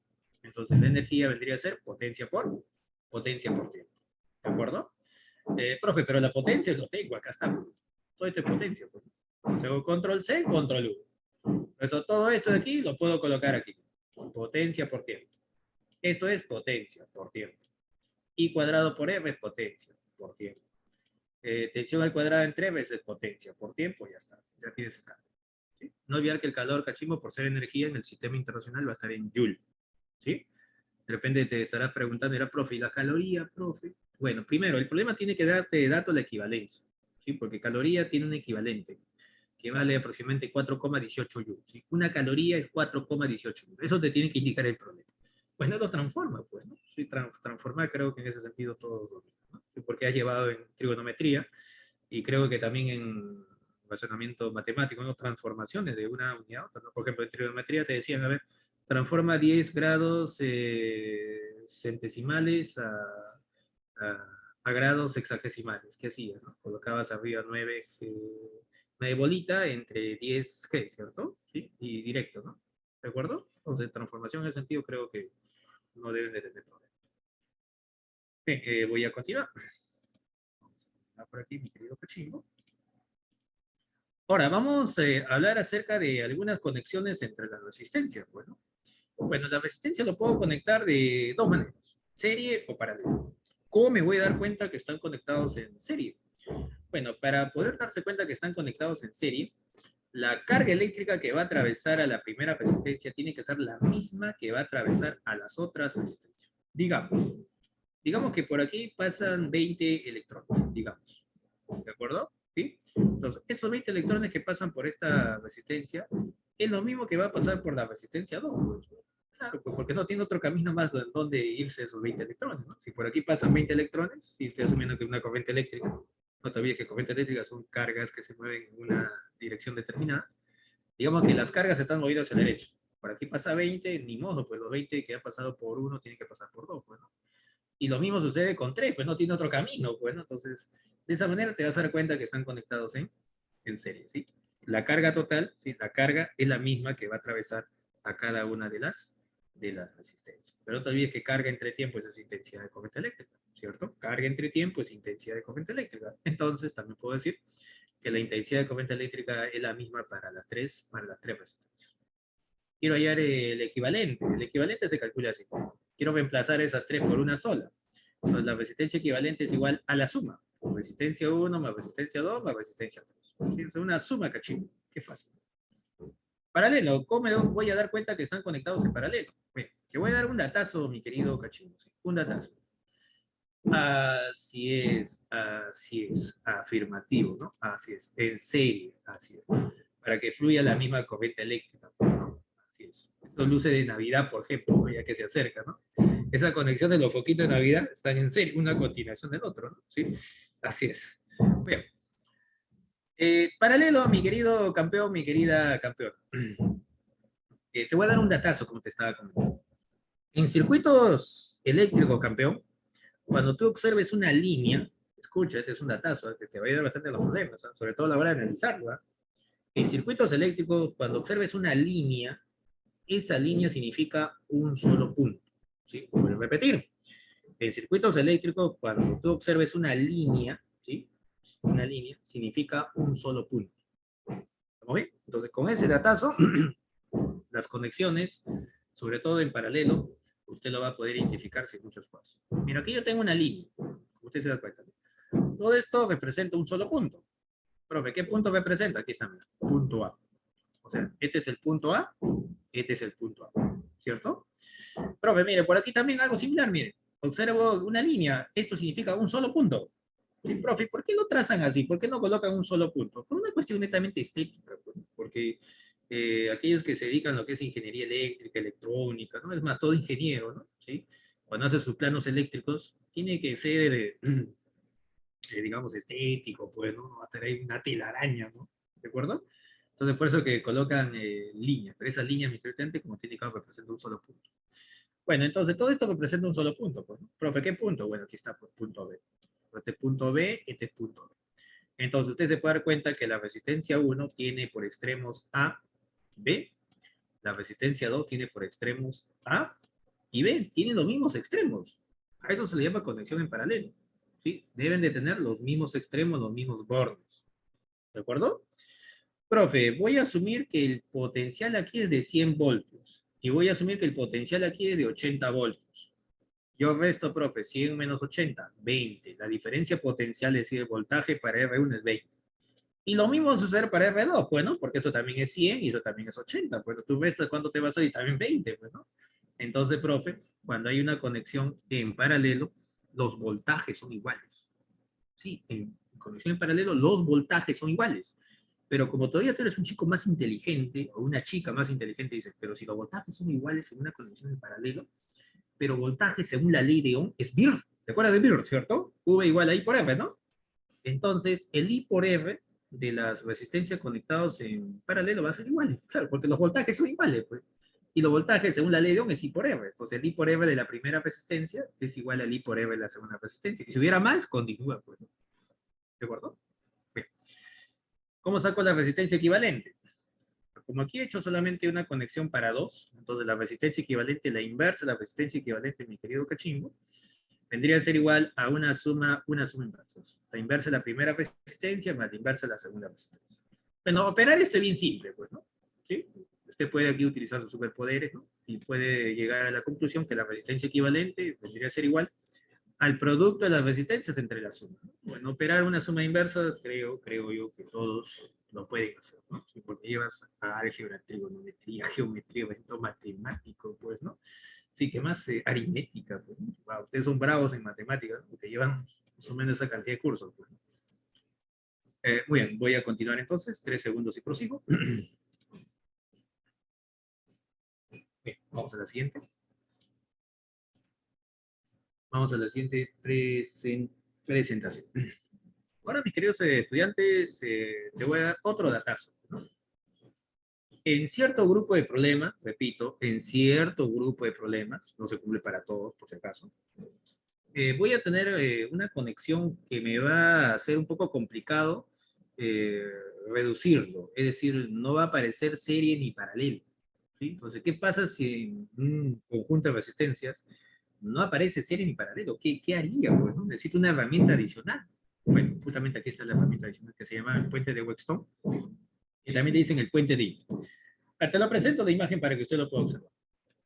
Entonces, la energía vendría a ser potencia por tiempo. ¿De acuerdo? Profe, pero la potencia lo tengo, acá está. Todo esto es potencia. Pues. Entonces hago control C, control U. Eso, todo esto de aquí lo puedo colocar aquí. Potencia por tiempo. Esto es potencia por tiempo. I cuadrado por R es potencia por tiempo. Tensión al cuadrado entre R es potencia por tiempo, ya está. Ya tienes el cálculo. ¿Sí? No olvidar que el calor, cachimbo, por ser energía en el sistema internacional va a estar en Joule. ¿Sí? De repente te estarás preguntando, ¿era profe? ¿Y la caloría, profe? Bueno, primero, el problema tiene que darte dato la equivalencia. ¿Sí? Porque caloría tiene un equivalente que vale aproximadamente 4,18 joules. ¿Sí? Una caloría es 4,18 joules. Eso te tiene que indicar el problema. Pues no lo transforma, pues, ¿no? Sí, transformar creo que en ese sentido todos lo mismo, ¿no? Sí, porque has llevado en trigonometría y creo que también en razonamiento matemático, ¿no? Transformaciones de una unidad a otra, ¿no? Por ejemplo, en trigonometría te decían, a ver, transforma 10 grados centesimales a grados hexagesimales. ¿Qué hacías? ¿No? Colocabas arriba 9 bolita entre 10 G, ¿cierto? ¿Sí? Y directo, ¿no? ¿De acuerdo? Entonces, transformación en ese sentido creo que no deben de tener problema. Bien, voy a continuar. Vamos a continuar por aquí, mi querido cachimbo. Ahora, vamos a hablar acerca de algunas conexiones entre las resistencias. Bueno, la resistencia lo puedo conectar de dos maneras, serie o paralelo. ¿Cómo me voy a dar cuenta que están conectados en serie? Bueno, para poder darse cuenta que están conectados en serie, la carga eléctrica que va a atravesar a la primera resistencia tiene que ser la misma que va a atravesar a las otras resistencias. Digamos que por aquí pasan 20 electrones, digamos. ¿De acuerdo? ¿Sí? Entonces, esos 20 electrones que pasan por esta resistencia es lo mismo que va a pasar por la resistencia 2. Pues. Claro, pues porque no tiene otro camino más donde irse esos 20 electrones. ¿No? Si por aquí pasan 20 electrones, si estoy asumiendo que es una corriente eléctrica, no te olvides que corriente eléctrica son cargas que se mueven en una dirección determinada. Digamos que las cargas están movidas hacia la derecha. Por aquí pasa 20, ni modo, pues los 20 que han pasado por 1 tienen que pasar por 2. Pues, ¿no? Y lo mismo sucede con 3, pues no tiene otro camino. Pues, ¿no? Entonces, de esa manera te vas a dar cuenta que están conectados en serie. ¿Sí? La carga total, ¿sí? La carga es la misma que va a atravesar a cada una de las resistencias. Pero no te olvides que carga entre tiempo es intensidad de corriente eléctrica, ¿cierto? Carga entre tiempo es intensidad de corriente eléctrica. Entonces, también puedo decir que la intensidad de corriente eléctrica es la misma para las tres resistencias. Quiero hallar el equivalente. El equivalente se calcula así. Quiero reemplazar esas tres por una sola. Entonces, la resistencia equivalente es igual a la suma. Resistencia 1 más resistencia 2 más resistencia 3. ¿Sí? Es una suma, cachín. Qué fácil. Paralelo. ¿Cómo me voy a dar cuenta que están conectados en paralelo? Bueno, te voy a dar un datazo, mi querido cachín. ¿Sí? Un datazo. Así es, afirmativo, ¿no? Así es, en serie, así es, para que fluya la misma corriente eléctrica, ¿no? Así es. Estos luces de Navidad, por ejemplo, ¿no? Ya que se acerca, ¿no? Esa conexión de los foquitos de Navidad están en serie, una continuación del otro, ¿no? ¿Sí? Así es. Bien. Paralelo, mi querido campeón, mi querida campeona. Te voy a dar un datazo, como te estaba comentando. En circuitos eléctricos, campeón, cuando tú observes una línea, escucha, este es un datazo, que te va a ayudar bastante a los problemas, ¿eh? Sobre todo a la hora de analizarlo. ¿eh? En circuitos eléctricos, cuando observes una línea, esa línea significa un solo punto. ¿Sí? Voy a repetir. En circuitos eléctricos, cuando tú observes una línea, ¿sí? Una línea significa un solo punto. ¿Estamos bien? Entonces, con ese datazo, las conexiones, sobre todo en paralelo, usted lo va a poder identificar sin mucho esfuerzo. Mira, aquí yo tengo una línea, como usted se da cuenta. Todo esto representa un solo punto. Profe, ¿qué punto representa? Aquí está, mira, punto A. O sea, este es el punto A, este es el punto A, ¿cierto? Profe, mire, por aquí también algo similar, mire. Observo una línea, esto significa un solo punto. Sí, profe, ¿por qué lo trazan así? ¿Por qué no colocan un solo punto? Por una cuestión netamente estética, porque aquellos que se dedican a lo que es ingeniería eléctrica, electrónica, ¿no? Es más, todo ingeniero, ¿no? ¿Sí? Cuando hace sus planos eléctricos, tiene que ser, digamos, estético, pues, ¿no? No va a tener ahí una telaraña, ¿no? ¿De acuerdo? Entonces, por eso que colocan líneas, pero esas líneas, mi estudiante, como te indicado, representan un solo punto. Bueno, entonces todo esto representa un solo punto, pues, ¿no? Profe, ¿qué punto? Bueno, aquí está, pues, punto B. Este punto B, este punto B. Entonces, usted se puede dar cuenta que la resistencia 1 tiene por extremos A, B, la resistencia 2 tiene por extremos A y B, tienen los mismos extremos. A eso se le llama conexión en paralelo. ¿Sí? Deben de tener los mismos extremos, los mismos bordes. ¿De acuerdo? Profe, voy a asumir que el potencial aquí es de 100 voltios y voy a asumir que el potencial aquí es de 80 voltios. Yo resto, profe, 100 menos 80, 20. La diferencia potencial, es decir, el voltaje para R1 es 20. Y lo mismo va a suceder para R2, pues, ¿no? Porque esto también es 100 y esto también es 80. Pues tú ves cuánto te va a salir, también 20, pues, ¿no? Entonces, profe, cuando hay una conexión en paralelo, los voltajes son iguales. Sí, en conexión en paralelo, los voltajes son iguales. Pero como todavía tú eres un chico más inteligente, o una chica más inteligente, dices, pero si los voltajes son iguales en una conexión en paralelo, pero voltaje según la ley de Ohm es Birr. ¿Te acuerdas de Birr, cierto? V igual a I por R, ¿no? Entonces, el I por R de las resistencias conectadas en paralelo va a ser igual. Claro, porque los voltajes son iguales, pues. Y los voltajes, según la ley de Ohm, es I por R. Entonces, el I por R de la primera resistencia es igual al I por R de la segunda resistencia. Y si hubiera más, continúa, pues. ¿De acuerdo? Bien. ¿Cómo saco la resistencia equivalente? Como aquí he hecho solamente una conexión para dos, entonces la resistencia equivalente, la inversa, la resistencia equivalente, mi querido cachimbo, vendría a ser igual a una suma inversa. La inversa de la primera resistencia más la inversa de la segunda resistencia. Bueno, operar esto es bien simple, pues, ¿no? ¿Sí? Usted puede aquí utilizar sus superpoderes, ¿no? Y puede llegar a la conclusión que la resistencia equivalente vendría a ser igual al producto de las resistencias entre las sumas. Bueno, operar una suma inversa, creo yo que todos lo pueden hacer, ¿no? Sí, porque llevas a álgebra, trigonometría, geometría, evento matemático, pues, ¿no? Sí, que más aritmética, pues, ¿no? Wow, ustedes son bravos en matemáticas, ¿no? Porque llevan más o menos esa cantidad de cursos, pues, ¿no? Muy bien, voy a continuar entonces, 3 segundos y prosigo. Bien, vamos a la siguiente. Vamos a la siguiente presentación. Ahora, mis queridos estudiantes, te voy a dar otro datazo, ¿no? En cierto grupo de problemas, repito, en cierto grupo de problemas, no se cumple para todos, por si acaso, voy a tener una conexión que me va a ser un poco complicado eh, reducirlo. Es decir, no va a aparecer serie ni paralelo, ¿sí? Entonces, ¿qué pasa si en un conjunto de resistencias no aparece serie ni paralelo? ¿Qué haría? Pues, ¿no? Necesito una herramienta adicional. Bueno, justamente aquí está la herramienta adicional que se llama el puente de Wheatstone, y también le dicen el puente de I. Te lo presento de imagen para que usted lo pueda observar.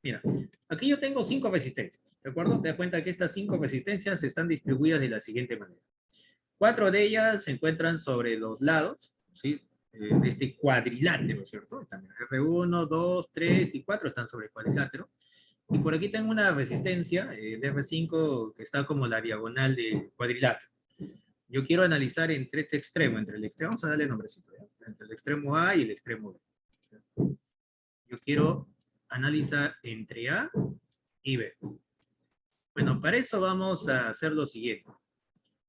Mira, aquí yo tengo 5 resistencias, ¿de acuerdo? Te das cuenta que estas 5 resistencias están distribuidas de la siguiente manera. 4 de ellas se encuentran sobre los lados, ¿sí? De este cuadrilátero, ¿cierto? También R1, 2, 3 y 4 están sobre el cuadrilátero. Y por aquí tengo una resistencia, el R5, que está como la diagonal del cuadrilátero. Yo quiero analizar entre este extremo, vamos a darle nombrecito, ¿ya? Entre el extremo A y el extremo B. Yo quiero analizar entre A y B. Bueno, para eso vamos a hacer lo siguiente.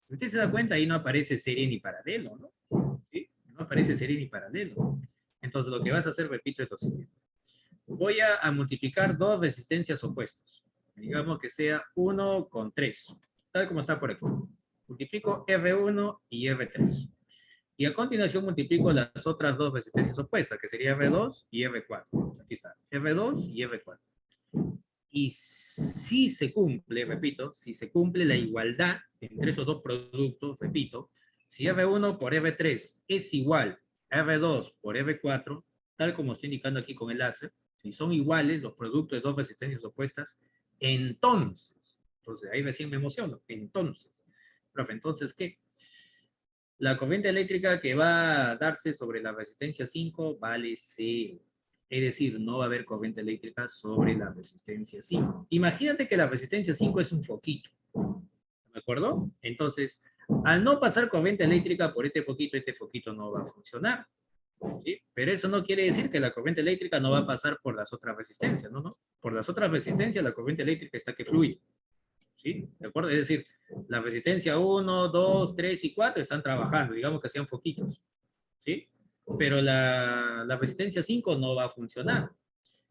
Si usted se da cuenta, ahí no aparece serie ni paralelo, ¿no? ¿Sí? No aparece serie ni paralelo. Entonces, lo que vas a hacer, repito, es lo siguiente. Voy a multiplicar dos resistencias opuestas. Digamos que sea 1 con 3, tal como está por aquí. Multiplico R1 y R3. Y a continuación multiplico las otras dos resistencias opuestas, que sería R2 y R4. Aquí está, R2 y R4. Y si se cumple, repito, si se cumple la igualdad entre esos dos productos, repito, si R1 por R3 es igual a R2 por R4, tal como estoy indicando aquí con el láser, si son iguales los productos de dos resistencias opuestas, entonces ahí recién me emociono, profe, entonces, ¿qué? La corriente eléctrica que va a darse sobre la resistencia 5 vale 0. Es decir, no va a haber corriente eléctrica sobre la resistencia 5. Imagínate que la resistencia 5 es un foquito. ¿De acuerdo? Entonces, al no pasar corriente eléctrica por este foquito no va a funcionar. ¿Sí? Pero eso no quiere decir que la corriente eléctrica no va a pasar por las otras resistencias, ¿no? Por las otras resistencias la corriente eléctrica está que fluye. ¿Sí? ¿De acuerdo? Es decir, la resistencia 1, 2, 3 y 4 están trabajando, digamos que sean foquitos, ¿sí? Pero la resistencia 5 no va a funcionar.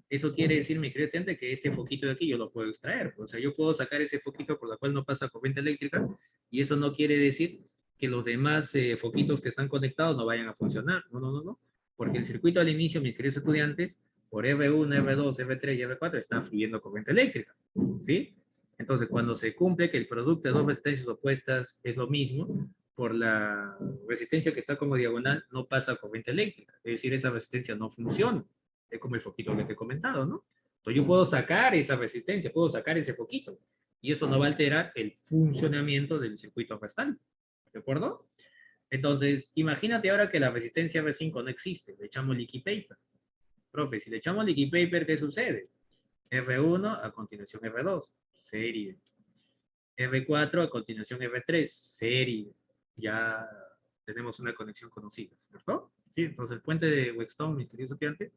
Eso quiere decir, mi querido estudiante, que este foquito de aquí yo lo puedo extraer. O sea, yo puedo sacar ese foquito por la cual no pasa corriente eléctrica, y eso no quiere decir que los demás foquitos que están conectados no vayan a funcionar. No, no, no, no. Porque el circuito al inicio, mis queridos estudiantes, por R1, R2, R3 y R4 está fluyendo corriente eléctrica, ¿sí? Entonces, cuando se cumple que el producto de dos resistencias opuestas es lo mismo, por la resistencia que está como diagonal no pasa corriente eléctrica. Es decir, esa resistencia no funciona. Es como el foquito que te he comentado, ¿no? Entonces yo puedo sacar esa resistencia, puedo sacar ese foquito, y eso no va a alterar el funcionamiento del circuito restante. ¿De acuerdo? Entonces, imagínate ahora que la resistencia R5 no existe, le echamos leaky paper. Profe, si le echamos leaky paper, ¿qué sucede? R1, a continuación R2, serie. R4, a continuación R3, serie. Ya tenemos una conexión conocida, ¿cierto? Sí, entonces el puente de Wheatstone, mis queridos estudiantes,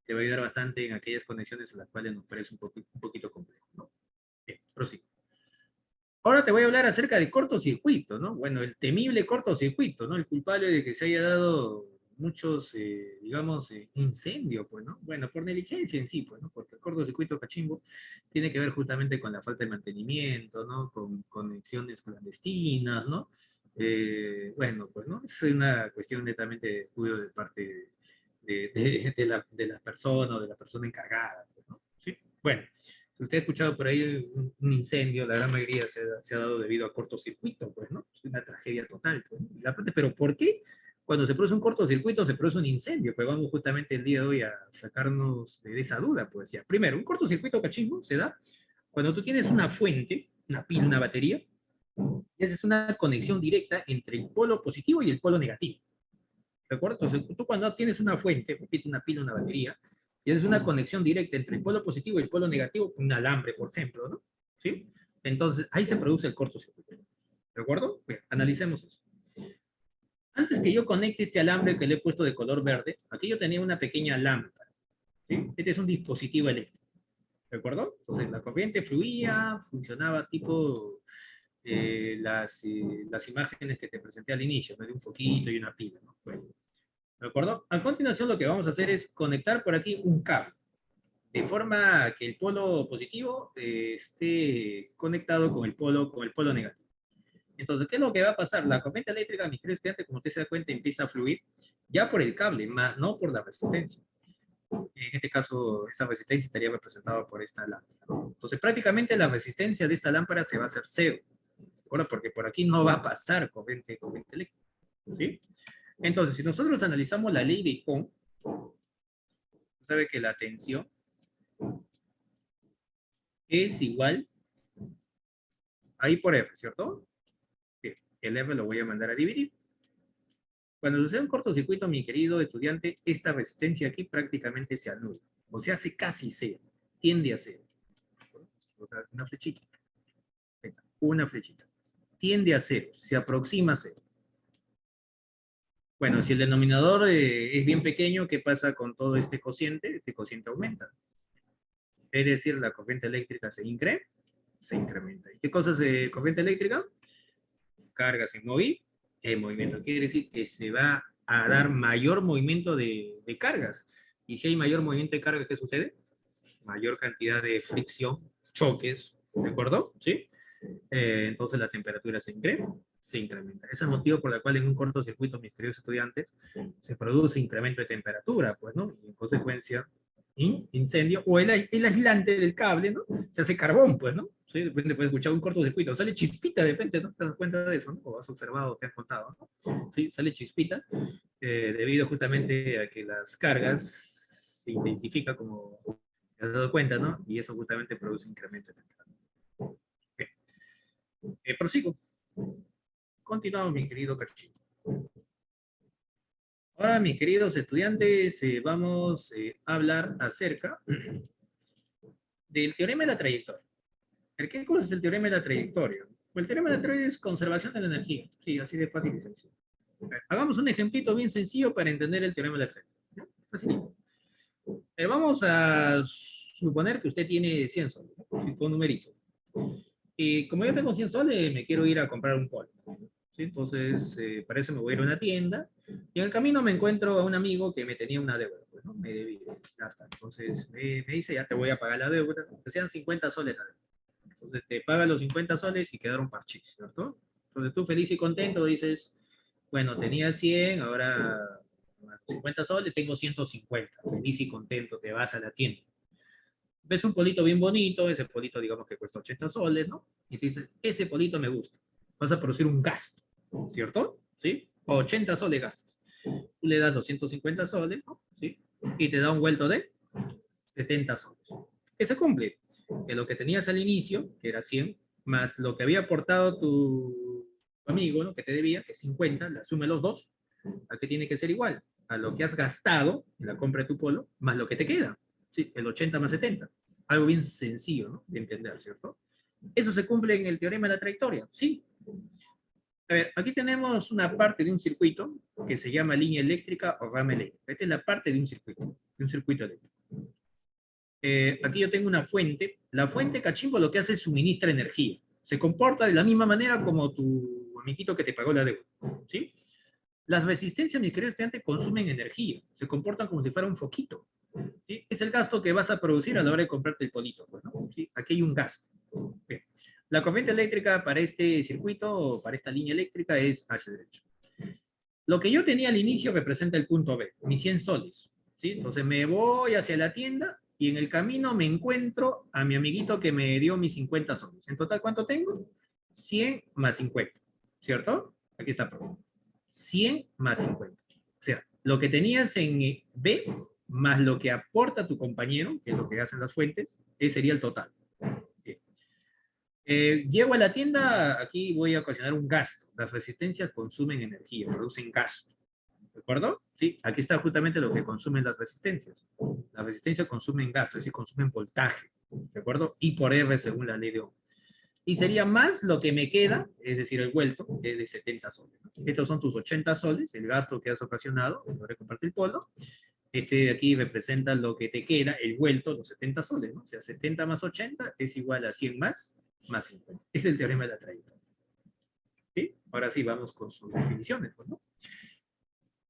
te va a ayudar bastante en aquellas conexiones en las cuales nos parece un poquito complejo, ¿no? Bien, prosigo. Ahora te voy a hablar acerca del cortocircuito, ¿no? Bueno, el temible cortocircuito, ¿no? El culpable de que se haya dado muchos, digamos, incendios, pues, ¿no? Bueno, por negligencia en sí, pues, ¿no? Porque el cortocircuito cachimbo tiene que ver justamente con la falta de mantenimiento, ¿no? Con conexiones clandestinas, ¿no? Bueno, pues, ¿no? Es una cuestión netamente de estudio de parte de la persona o de la persona encargada, pues, ¿no? Sí, bueno. Si usted ha escuchado por ahí un incendio, la gran mayoría se ha dado debido a cortocircuito, pues, ¿no? Es una tragedia total, pues, ¿no? Pero ¿por qué cuando se produce un cortocircuito se produce un incendio? Pues vamos justamente el día de hoy a sacarnos de esa duda, pues ya. Primero, un cortocircuito cachimbo se da cuando tú tienes una fuente, una pila, una batería, y esa es una conexión directa entre el polo positivo y el polo negativo. ¿De acuerdo? Entonces, tú cuando tienes una fuente, repito, una pila, una batería, y es una conexión directa entre el polo positivo y el polo negativo, un alambre, por ejemplo, ¿no? ¿Sí? Entonces, ahí se produce el cortocircuito. ¿De acuerdo? Bien, analicemos eso. Antes que yo conecte este alambre que le he puesto de color verde, aquí yo tenía una pequeña lámpara, ¿sí? Este es un dispositivo eléctrico, ¿de acuerdo? Entonces la corriente fluía, funcionaba tipo las imágenes que te presenté al inicio, ¿no? De un foquito y una pila, ¿no? Bueno, ¿de acuerdo? A continuación lo que vamos a hacer es conectar por aquí un cable, de forma que el polo positivo esté conectado con el polo negativo. Entonces, ¿qué es lo que va a pasar? La corriente eléctrica, mi querido estudiante, como usted se da cuenta, empieza a fluir ya por el cable, más no por la resistencia. En este caso, esa resistencia estaría representada por esta lámpara, ¿no? Entonces, prácticamente la resistencia de esta lámpara se va a hacer cero, ¿no? Porque por aquí no va a pasar corriente eléctrica, ¿sí? Entonces, si nosotros analizamos la ley de Ohm, sabe que la tensión es igual a I por R, ¿cierto? Bien, el R lo voy a mandar a dividir. Cuando sucede un cortocircuito, mi querido estudiante, esta resistencia aquí prácticamente se anula. O sea, hace casi cero. Tiende a cero. Una flechita. Una flechita. Tiende a cero. Se aproxima a cero. Bueno, si el denominador es bien pequeño, ¿qué pasa con todo este cociente? Este cociente aumenta. Es decir, la corriente eléctrica se incrementa. ¿Y qué cosa es corriente eléctrica? Cargas en movimiento. Quiere decir que se va a dar mayor movimiento de cargas. Y si hay mayor movimiento de cargas, ¿qué sucede? Mayor cantidad de fricción, choques, ¿de acuerdo? ¿Sí? Entonces la temperatura se incrementa. Ese es el motivo por el cual en un cortocircuito, mis queridos estudiantes, se produce incremento de temperatura, pues, ¿no? Y en consecuencia, incendio, o el aislante del cable, ¿no? Se hace carbón, pues, ¿no? Sí, de repente puedes escuchar un cortocircuito, sale chispita de repente, ¿no? ¿Te das cuenta de eso, no? O has observado, te has contado, ¿no? Sí, sale chispita, debido justamente a que las cargas se intensifican, como te has dado cuenta, ¿no? Y eso justamente produce incremento de temperatura. Prosigo. Continuamos, mi querido Cachín. Ahora, mis queridos estudiantes, vamos a hablar acerca del teorema de la trayectoria. ¿Qué cosa es el teorema de la trayectoria? Pues el teorema de la trayectoria es conservación de la energía. Sí, así de fácil y sencillo. Hagamos un ejemplito bien sencillo para entender el teorema de la trayectoria. Facilito. Vamos a suponer que usted tiene 100 soles, ¿sí? Con numerito. Y como yo tengo 100 soles, me quiero ir a comprar un polo. ¿Sí? Entonces, para eso me voy a ir a una tienda. Y en el camino me encuentro a un amigo que me tenía una deuda. Pues, ¿no? Me debía. Ya está. Entonces, me dice, ya te voy a pagar la deuda. Que sean 50 soles la deuda. Entonces, te paga los 50 soles y quedaron parchís, ¿cierto? Entonces, tú feliz y contento dices, bueno, tenía 100, ahora 50 soles, tengo 150. Feliz y contento, te vas a la tienda. Ves un polito bien bonito, ese polito digamos que cuesta 80 soles, ¿no? Y te dices, ese polito me gusta. Vas a producir un gasto, ¿cierto? ¿Sí? 80 soles gastas. Tú le das 250 soles, ¿no? ¿Sí? Y te da un vuelto de 70 soles. ¿Qué se cumple? Que lo que tenías al inicio, que era 100, más lo que había aportado tu amigo, ¿no? Que te debía, que es 50, la suma de los dos, ¿a qué tiene que ser igual? A lo que has gastado en la compra de tu polo, más lo que te queda. Sí, el 80 más 70. Algo bien sencillo, ¿no? De entender, ¿cierto? ¿Eso se cumple en el teorema de la trayectoria? Sí. A ver, aquí tenemos una parte de un circuito que se llama línea eléctrica o rama eléctrica. Esta es la parte de un circuito eléctrico. Aquí yo tengo una fuente. La fuente, cachimbo, lo que hace es suministra energía. Se comporta de la misma manera como tu amiguito que te pagó la deuda, ¿sí? Las resistencias, mis queridos estudiantes, consumen energía. Se comportan como si fuera un foquito. ¿Sí? Es el gasto que vas a producir a la hora de comprarte el polito. Pues, ¿no? ¿Sí? Aquí hay un gasto. Bien. La corriente eléctrica para este circuito, para esta línea eléctrica, es hacia derecho. Lo que yo tenía al inicio representa el punto B, mis 100 soles. ¿Sí? Entonces me voy hacia la tienda y en el camino me encuentro a mi amiguito que me dio mis 50 soles. En total, ¿cuánto tengo? 100 más 50. ¿Cierto? Aquí está, profe. 100 más 50. O sea, lo que tenías en B más lo que aporta tu compañero, que es lo que hacen las fuentes, ese sería el total. Bien. Llego a la tienda, aquí voy a ocasionar un gasto. Las resistencias consumen energía, producen gasto. ¿De acuerdo? Sí, aquí está justamente lo que consumen las resistencias. Las resistencias consumen gasto, es decir, consumen voltaje. ¿De acuerdo? I por R según la ley de Ohm. y sería más lo que me queda, es decir, el vuelto, que es de 70 soles, ¿no? Estos son tus 80 soles, el gasto que has ocasionado, de comprarte el polo. Este de aquí representa lo que te queda, el vuelto, los 70 soles, ¿no? O sea, 70 más 80 es igual a 100 más 50. Ese es el teorema de la trayectoria. ¿Sí? Ahora sí, vamos con sus definiciones, pues, ¿no?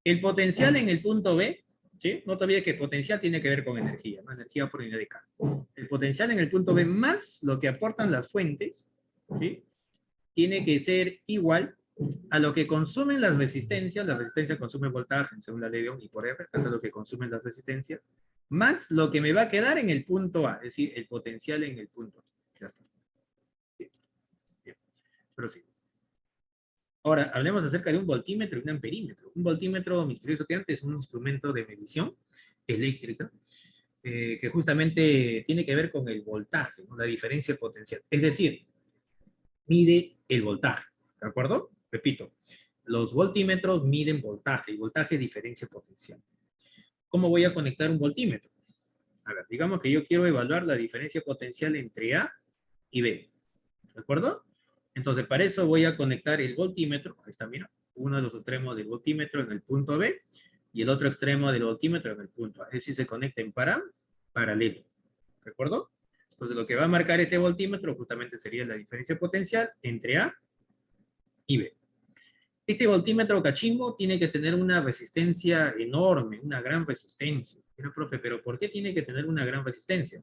El potencial en el punto B, ¿sí? No te olvides que potencial tiene que ver con energía, ¿no? Energía por unidad de carga. El potencial en el punto B más lo que aportan las fuentes, ¿sí? Tiene que ser igual a lo que consumen las resistencias. La resistencia consume voltaje, según la ley de Ohm, y por R, hasta lo que consumen las resistencias, más lo que me va a quedar en el punto A, es decir, el potencial en el punto A. Ya está. Bien. Bien. Prosigo. Ahora, hablemos acerca de un voltímetro y un amperímetro. Un voltímetro, mis queridos estudiantes, es un instrumento de medición eléctrica que justamente tiene que ver con el voltaje, ¿no? La diferencia potencial. Es decir, mide el voltaje, ¿de acuerdo? Repito, los voltímetros miden voltaje y voltaje es diferencia potencial. ¿Cómo voy a conectar un voltímetro? A ver, digamos que yo quiero evaluar la diferencia potencial entre A y B, ¿de acuerdo? Entonces, para eso voy a conectar el voltímetro, ahí está, mira, uno de los extremos del voltímetro en el punto B y el otro extremo del voltímetro en el punto A. Es decir, se conecta en paralelo, ¿de acuerdo? Entonces, lo que va a marcar este voltímetro justamente sería la diferencia potencial entre A y B. Este voltímetro cachimbo tiene que tener una resistencia enorme, una gran resistencia. Pero, profe, ¿pero por qué tiene que tener una gran resistencia?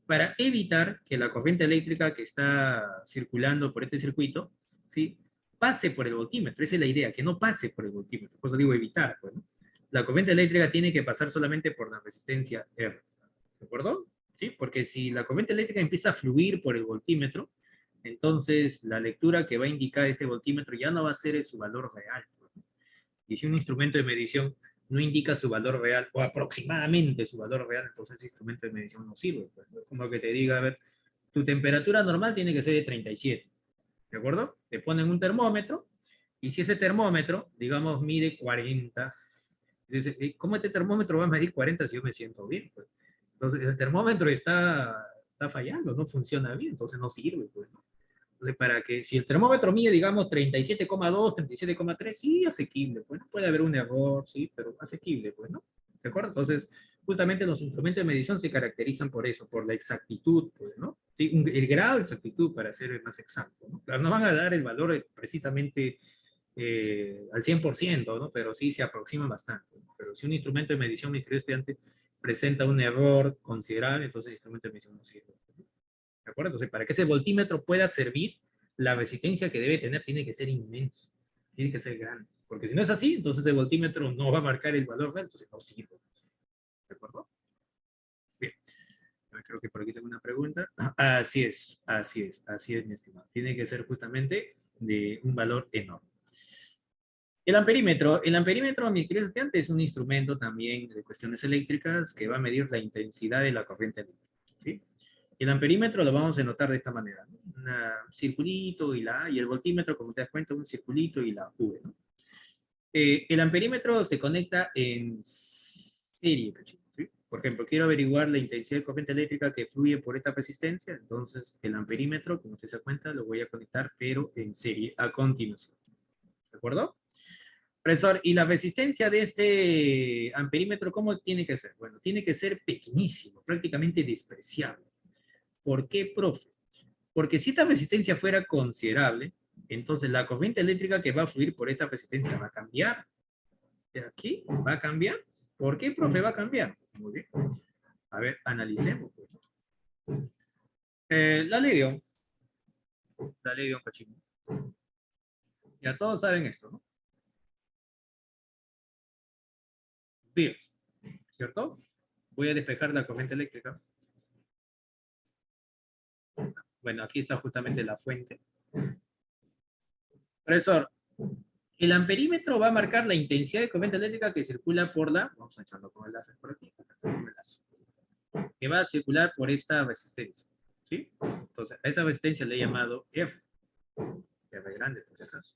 Para evitar que la corriente eléctrica que está circulando por este circuito, ¿sí?, pase por el voltímetro. Esa es la idea, que no pase por el voltímetro. Por eso digo evitar, pues, ¿no? La corriente eléctrica tiene que pasar solamente por la resistencia R. ¿De acuerdo? ¿Sí? Porque si la corriente eléctrica empieza a fluir por el voltímetro, entonces la lectura que va a indicar este voltímetro ya no va a ser su valor real. Y si un instrumento de medición no indica su valor real, o aproximadamente su valor real, entonces ese instrumento de medición no sirve. Pues. Como que te diga, a ver, tu temperatura normal tiene que ser de 37, ¿de acuerdo? Te ponen un termómetro, y si ese termómetro, digamos, mide 40, dices, ¿cómo este termómetro va a medir 40 si yo me siento bien? Pues? Entonces, el termómetro está fallando, no funciona bien, entonces no sirve, pues, ¿no? Entonces, para que, si el termómetro mide, digamos, 37,2, 37,3, sí, asequible, pues, ¿no? Puede haber un error, sí, pero asequible, pues, ¿no? ¿De acuerdo? Entonces, justamente los instrumentos de medición se caracterizan por eso, por la exactitud, pues, ¿no? Sí, el grado de exactitud, para ser más exacto, ¿no? Claro, no van a dar el valor precisamente al 100%, ¿no? Pero sí se aproxima bastante, ¿no? Pero si un instrumento de medición, mi querido estudiante, presenta un error considerable, entonces el instrumento de medición no sirve. ¿De acuerdo? Entonces, para que ese voltímetro pueda servir, la resistencia que debe tener tiene que ser inmenso, tiene que ser grande. Porque si no es así, entonces el voltímetro no va a marcar el valor real, entonces no sirve. ¿De acuerdo? Bien. Creo que por aquí tengo una pregunta. Así es, mi estimado. Tiene que ser justamente de un valor enorme. El amperímetro, mis queridos estudiantes, es un instrumento también de cuestiones eléctricas que va a medir la intensidad de la corriente eléctrica. ¿Sí? El amperímetro lo vamos a notar de esta manera, ¿no? Un circulito y la A, y el voltímetro, como te das cuenta, un circulito y la V, ¿no? El amperímetro se conecta en serie, ¿sí? Por ejemplo, quiero averiguar la intensidad de corriente eléctrica que fluye por esta resistencia, entonces el amperímetro, como usted se da cuenta, lo voy a conectar, pero en serie, a continuación. ¿De acuerdo? Profesor, ¿y la resistencia de este amperímetro cómo tiene que ser? Bueno, tiene que ser pequeñísimo, prácticamente despreciable. ¿Por qué, profe? Porque si esta resistencia fuera considerable, entonces la corriente eléctrica que va a fluir por esta resistencia va a cambiar. ¿De aquí? ¿Va a cambiar? ¿Por qué, profe, va a cambiar? Muy bien. A ver, analicemos. La ley de Ohm. La ley de Ohm, cachimbo. Ya todos saben esto, ¿no? Bien, ¿cierto? Voy a despejar la corriente eléctrica. Bueno, aquí está justamente la fuente. Profesor, el amperímetro va a marcar la intensidad de corriente eléctrica que circula por la, vamos a echarlo con el láser por aquí, que va a circular por esta resistencia, ¿sí? Entonces, a esa resistencia le he llamado F, R grande por si acaso.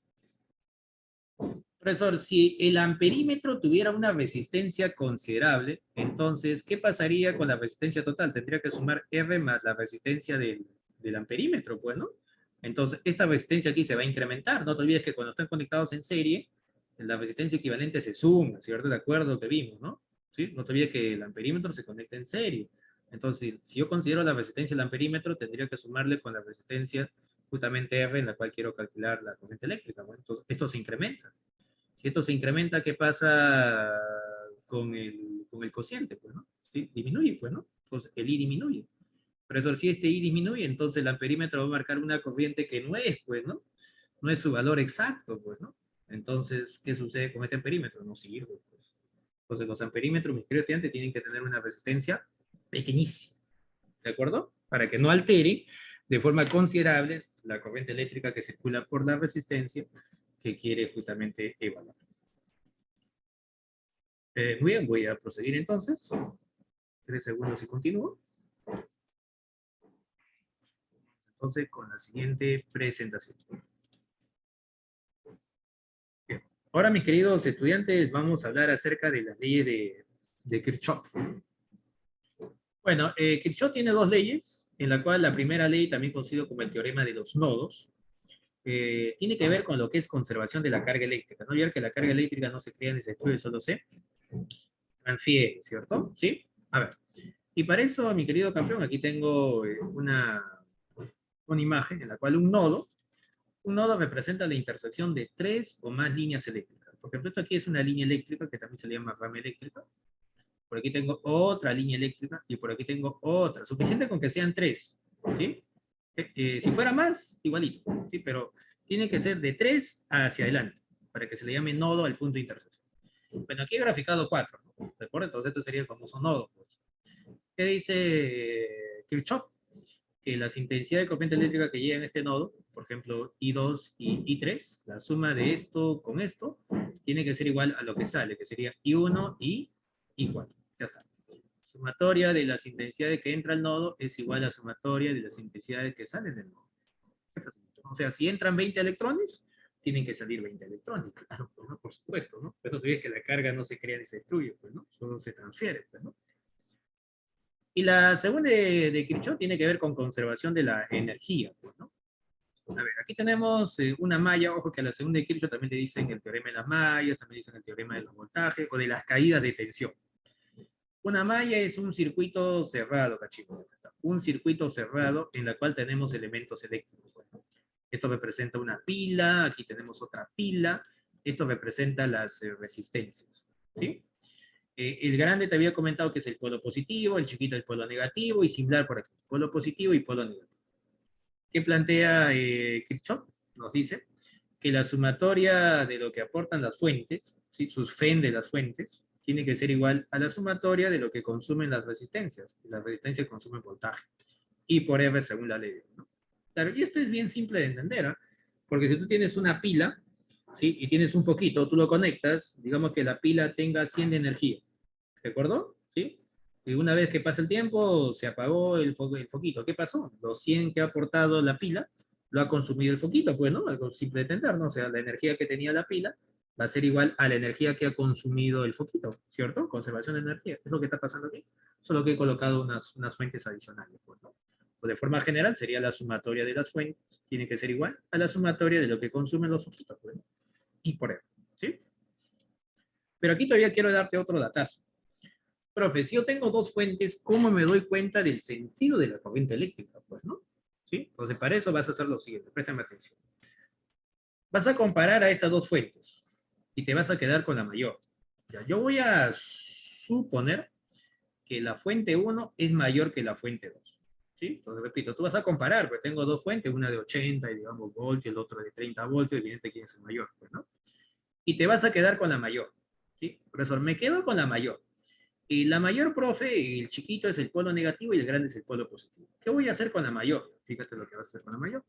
Profesor, si el amperímetro tuviera una resistencia considerable, entonces, ¿qué pasaría con la resistencia total? Tendría que sumar R más la resistencia del amperímetro, pues, ¿no? Entonces, esta resistencia aquí se va a incrementar. No te olvides que cuando están conectados en serie, la resistencia equivalente se suma, ¿cierto? De acuerdo a lo que vimos, ¿no? ¿Sí? No te olvides que el amperímetro se conecta en serie. Entonces, si yo considero la resistencia del amperímetro, tendría que sumarle con la resistencia justamente R en la cual quiero calcular la corriente eléctrica, ¿no? Entonces, esto se incrementa. Si esto se incrementa, ¿qué pasa con el cociente? Pues, ¿no? ¿Sí? Disminuye, pues, ¿no? Entonces, el I disminuye. Profesor, si este I disminuye, entonces el amperímetro va a marcar una corriente que no es, pues, ¿no? No es su valor exacto, pues, ¿no? Entonces, ¿qué sucede con este amperímetro? No sirve, pues. Entonces, los amperímetros, mis queridos estudiantes, tienen que tener una resistencia pequeñísima, ¿de acuerdo? Para que no altere de forma considerable la corriente eléctrica que circula por la resistencia que quiere justamente evaluar. Muy bien, voy a proseguir entonces. 3 segundos y continúo. Entonces, con la siguiente presentación. Bien. Ahora, mis queridos estudiantes, vamos a hablar acerca de las leyes de Kirchhoff. Bueno, Kirchhoff tiene dos leyes, en la cual la primera ley, también conocido como el teorema de los nodos, tiene que ver con lo que es conservación de la carga eléctrica. No olvidar que la carga eléctrica no se crea ni se destruye, solo se transfiere, ¿cierto? ¿Sí? A ver. Y para eso, mi querido campeón, aquí tengo una imagen en la cual un nodo representa la intersección de 3 o más líneas eléctricas. Por ejemplo, esto aquí es una línea eléctrica que también se le llama rama eléctrica. Por aquí tengo otra línea eléctrica y por aquí tengo otra. Suficiente con que sean 3, ¿sí? Si fuera más, igualito, ¿sí? Pero tiene que ser de 3 hacia adelante para que se le llame nodo al punto de intersección. Bueno, aquí he graficado 4, ¿no? ¿De acuerdo? Entonces este sería el famoso nodo, pues. ¿Qué dice Kirchhoff? Que las intensidades de corriente eléctrica que llegan a este nodo, por ejemplo, I2 y I3, la suma de esto con esto, tiene que ser igual a lo que sale, que sería I1 y I4. Ya está. Sumatoria de las intensidades que entra al nodo es igual a sumatoria de las intensidades que salen del nodo. O sea, si entran 20 electrones, tienen que salir 20 electrones, claro, pues, ¿no? Por supuesto, ¿no? Pero tú ves que la carga no se crea ni se destruye, pues, ¿no? Solo se transfiere, pues, ¿no? Y la segunda de Kirchhoff tiene que ver con conservación de la energía, pues, ¿no? A ver, aquí tenemos una malla, ojo que a la segunda de Kirchhoff también le dicen el teorema de las mallas, también dicen el teorema de los voltajes o de las caídas de tensión. Una malla es un circuito cerrado, cachimbo. Un circuito cerrado en la cual tenemos elementos eléctricos. Bueno, esto representa una pila, aquí tenemos otra pila, esto representa las resistencias, ¿sí? El grande te había comentado que es el polo positivo, el chiquito el polo negativo y similar por aquí, polo positivo y polo negativo. ¿Qué plantea Kirchhoff? Nos dice que la sumatoria de lo que aportan las fuentes, ¿sí? Sus FEN de las fuentes, tiene que ser igual a la sumatoria de lo que consumen las resistencias. Las resistencias consumen voltaje. Y por R según la ley, ¿no? Claro, y esto es bien simple de entender, ¿eh? Porque si tú tienes una pila, ¿sí? Y tienes un foquito, tú lo conectas, digamos que la pila tenga 100 de energía. ¿De acuerdo? ¿Sí? Y una vez que pasa el tiempo, se apagó el foquito. ¿Qué pasó? Los 100 que ha aportado la pila, lo ha consumido el foquito, pues, ¿no? Algo simple de entender, ¿no? O sea, la energía que tenía la pila va a ser igual a la energía que ha consumido el foquito, ¿cierto? Conservación de energía. Es lo que está pasando aquí. Solo que he colocado unas fuentes adicionales, pues, ¿no? O de forma general, sería la sumatoria de las fuentes, tiene que ser igual a la sumatoria de lo que consumen los foquitos, pues, ¿no? Y por eso, ¿sí? Pero aquí todavía quiero darte otro datazo. Profe, si yo tengo dos fuentes, ¿cómo me doy cuenta del sentido de la corriente eléctrica? Pues, ¿no? ¿Sí? Entonces, para eso vas a hacer lo siguiente, préstame atención. Vas a comparar a estas dos fuentes y te vas a quedar con la mayor. Ya, yo voy a suponer que la fuente 1 es mayor que la fuente 2. ¿Sí? Entonces, repito, tú vas a comparar, pues tengo dos fuentes, una de 80, digamos, voltios, el otro de 30 voltios, evidente quién es el mayor, pues, ¿no? Y te vas a quedar con la mayor. ¿Sí? Profesor, me quedo con la mayor. Y la mayor, profe, el chiquito es el polo negativo y el grande es el polo positivo. ¿Qué voy a hacer con la mayor? Fíjate lo que vas a hacer con la mayor.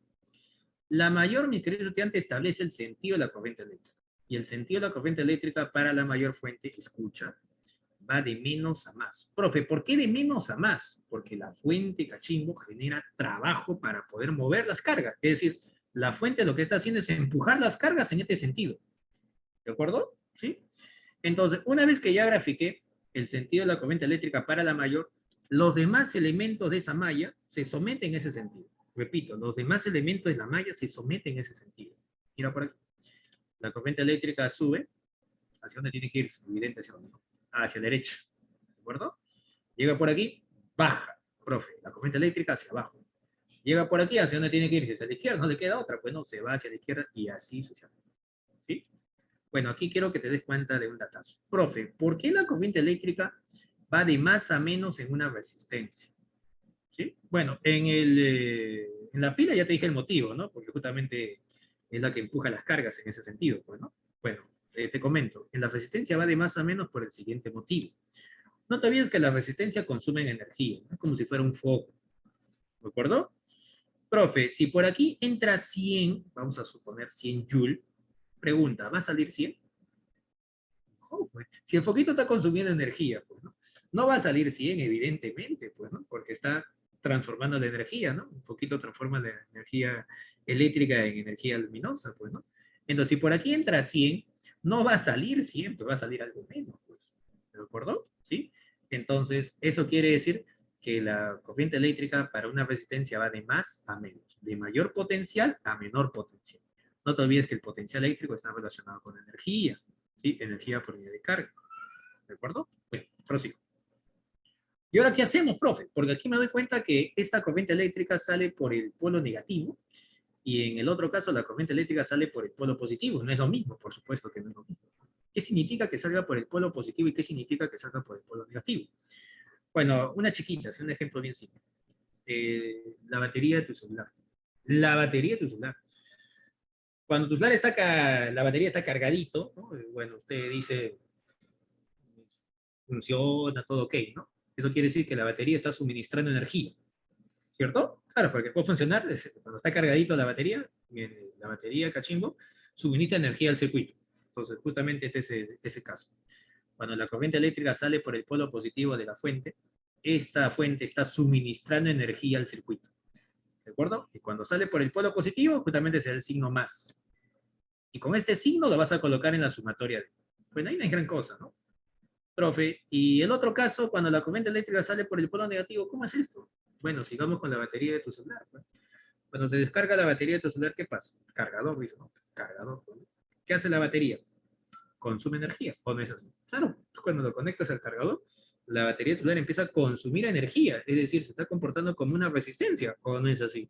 La mayor, mi querido estudiante, establece el sentido de la corriente eléctrica. Y el sentido de la corriente eléctrica para la mayor fuente, escucha, va de menos a más. Profe, ¿por qué de menos a más? Porque la fuente cachimbo genera trabajo para poder mover las cargas. Es decir, la fuente lo que está haciendo es empujar las cargas en este sentido. ¿De acuerdo? ¿Sí? Entonces, una vez que ya grafiqué el sentido de la corriente eléctrica para la mayor, los demás elementos de esa malla se someten a ese sentido. repito, los demás elementos de la malla se someten en ese sentido. Mira por aquí. La corriente eléctrica sube, ¿hacia dónde tiene que ir? Es evidente hacia dónde, ¿no? Hacia la derecha, ¿de acuerdo? Llega por aquí, baja, profe, la corriente eléctrica hacia abajo. Llega por aquí, ¿hacia dónde tiene que irse? Hacia la izquierda, no le queda otra, pues no, se va hacia la izquierda y así sucesivamente, ¿sí? Bueno, aquí quiero que te des cuenta de un datazo. Profe, ¿por qué la corriente eléctrica va de más a menos en una resistencia? ¿Sí? Bueno, en la pila ya te dije el motivo, ¿no? Porque justamente es la que empuja las cargas en ese sentido, pues, ¿no? Bueno, te comento, en la resistencia va de más a menos por el siguiente motivo. No te olvides que la resistencia consume energía, ¿no? Como si fuera un foco, ¿de acuerdo? Profe, si por aquí entra 100, vamos a suponer 100 joule, pregunta, ¿va a salir 100? Oh, pues, si el foquito está consumiendo energía, pues, ¿no? No va a salir 100, evidentemente, pues, ¿no? Porque está transformando la energía, ¿no? Un foquito transforma la energía eléctrica en energía luminosa, pues, ¿no? Entonces, si por aquí entra 100, no va a salir 100, pues va a salir algo menos, pues. ¿De acuerdo? ¿Sí? Entonces, eso quiere decir que la corriente eléctrica para una resistencia va de más a menos, de mayor potencial a menor potencial. No te olvides que el potencial eléctrico está relacionado con energía, ¿sí? Energía por unidad de carga. ¿De acuerdo? Bueno, prosigo. ¿Y ahora qué hacemos, profe? Porque aquí me doy cuenta que esta corriente eléctrica sale por el polo negativo y en el otro caso la corriente eléctrica sale por el polo positivo. No es lo mismo, por supuesto que no es lo mismo. ¿Qué significa que salga por el polo positivo y qué significa que salga por el polo negativo? Bueno, una chiquita, es un ejemplo bien simple. La batería de tu celular. La batería de tu celular. Cuando tu celular está, la batería está cargadito, ¿no? Bueno, usted dice, funciona, todo ok, ¿no? Eso quiere decir que la batería está suministrando energía, ¿cierto? Claro, porque puede funcionar, cuando está cargadito la batería, cachimbo, suministra energía al circuito. Entonces, justamente este es ese caso. Cuando la corriente eléctrica sale por el polo positivo de la fuente, esta fuente está suministrando energía al circuito, ¿de acuerdo? Y cuando sale por el polo positivo, justamente es el signo más. Y con este signo lo vas a colocar en la sumatoria de. Bueno, ahí no hay gran cosa, ¿no? Profe, y el otro caso, cuando la corriente eléctrica sale por el polo negativo, ¿cómo es esto? Bueno, sigamos con la batería de tu celular, ¿no? Cuando se descarga la batería de tu celular, ¿qué pasa? Cargador, dice, ¿no? Cargador, ¿no? ¿Qué hace la batería? Consume energía, ¿o no es así? Claro, cuando lo conectas al cargador, la batería del celular empieza a consumir energía, es decir, se está comportando como una resistencia, ¿o no es así?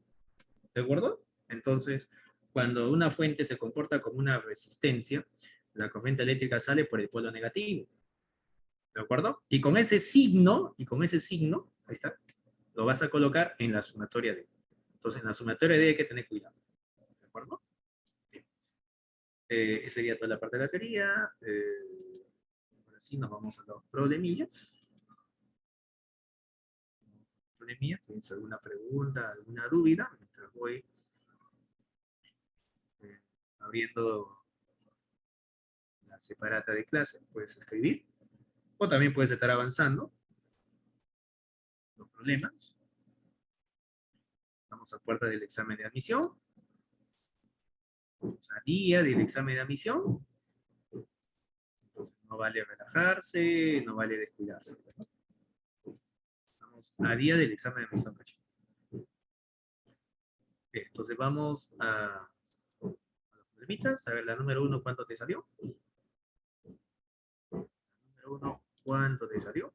¿De acuerdo? Entonces, cuando una fuente se comporta como una resistencia, la corriente eléctrica sale por el polo negativo. ¿De acuerdo? Y con ese signo, ahí está, lo vas a colocar en la sumatoria D. Entonces, en la sumatoria D hay que tener cuidado. ¿De acuerdo? Bien. Esa sería toda la parte de la teoría. Ahora sí, nos vamos a los problemillas. ¿Tienes alguna pregunta, alguna duda? Mientras voy eh, abriendo la separata de clase, puedes escribir. O también puedes estar avanzando los problemas. Vamos a puerta del examen de admisión. Salida del examen de admisión. Entonces no vale relajarse, no vale descuidarse. ¿No? Estamos a día del examen de admisión. Bien, entonces vamos a los problemitas. A ver, la número 1, ¿cuánto te salió? La número 1, ¿cuánto te salió?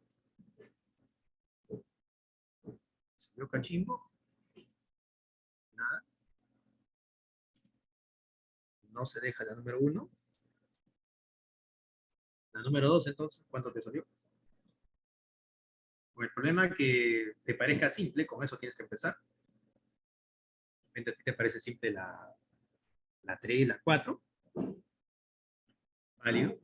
¿Salió cachimbo? Nada. No se deja la número 1. La número 2, entonces, ¿cuánto te salió? Con el problema que te parezca simple, con eso tienes que empezar. A ti te parece simple la 3, la 4. Válido.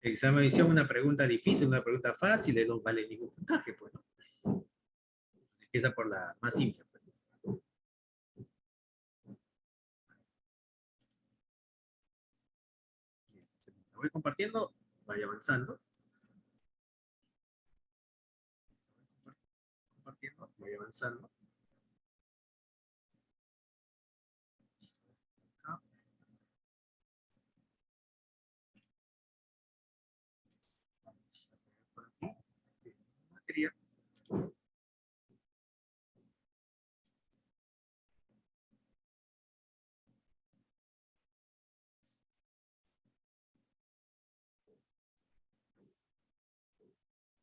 Examen de admisión, una pregunta difícil, una pregunta fácil, no vale ningún puntaje, pues, ¿no? Empieza por la más simple. Pues. Lo voy compartiendo, vaya avanzando. Compartiendo, voy avanzando. Acá. Vamos a poner por aquí. Materia.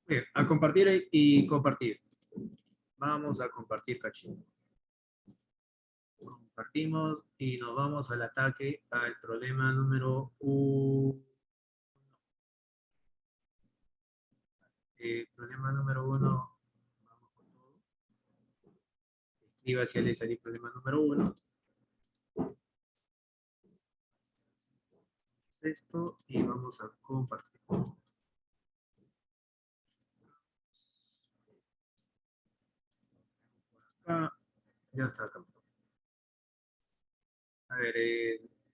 Bien, a compartir y compartir. Vamos a compartir cachito. Compartimos y nos vamos al ataque al problema número 1. Problema número 1. Vamos con todo. Escriba si le salió problema número 1. Esto y vamos a compartir. Acá, ya está acá. A ver,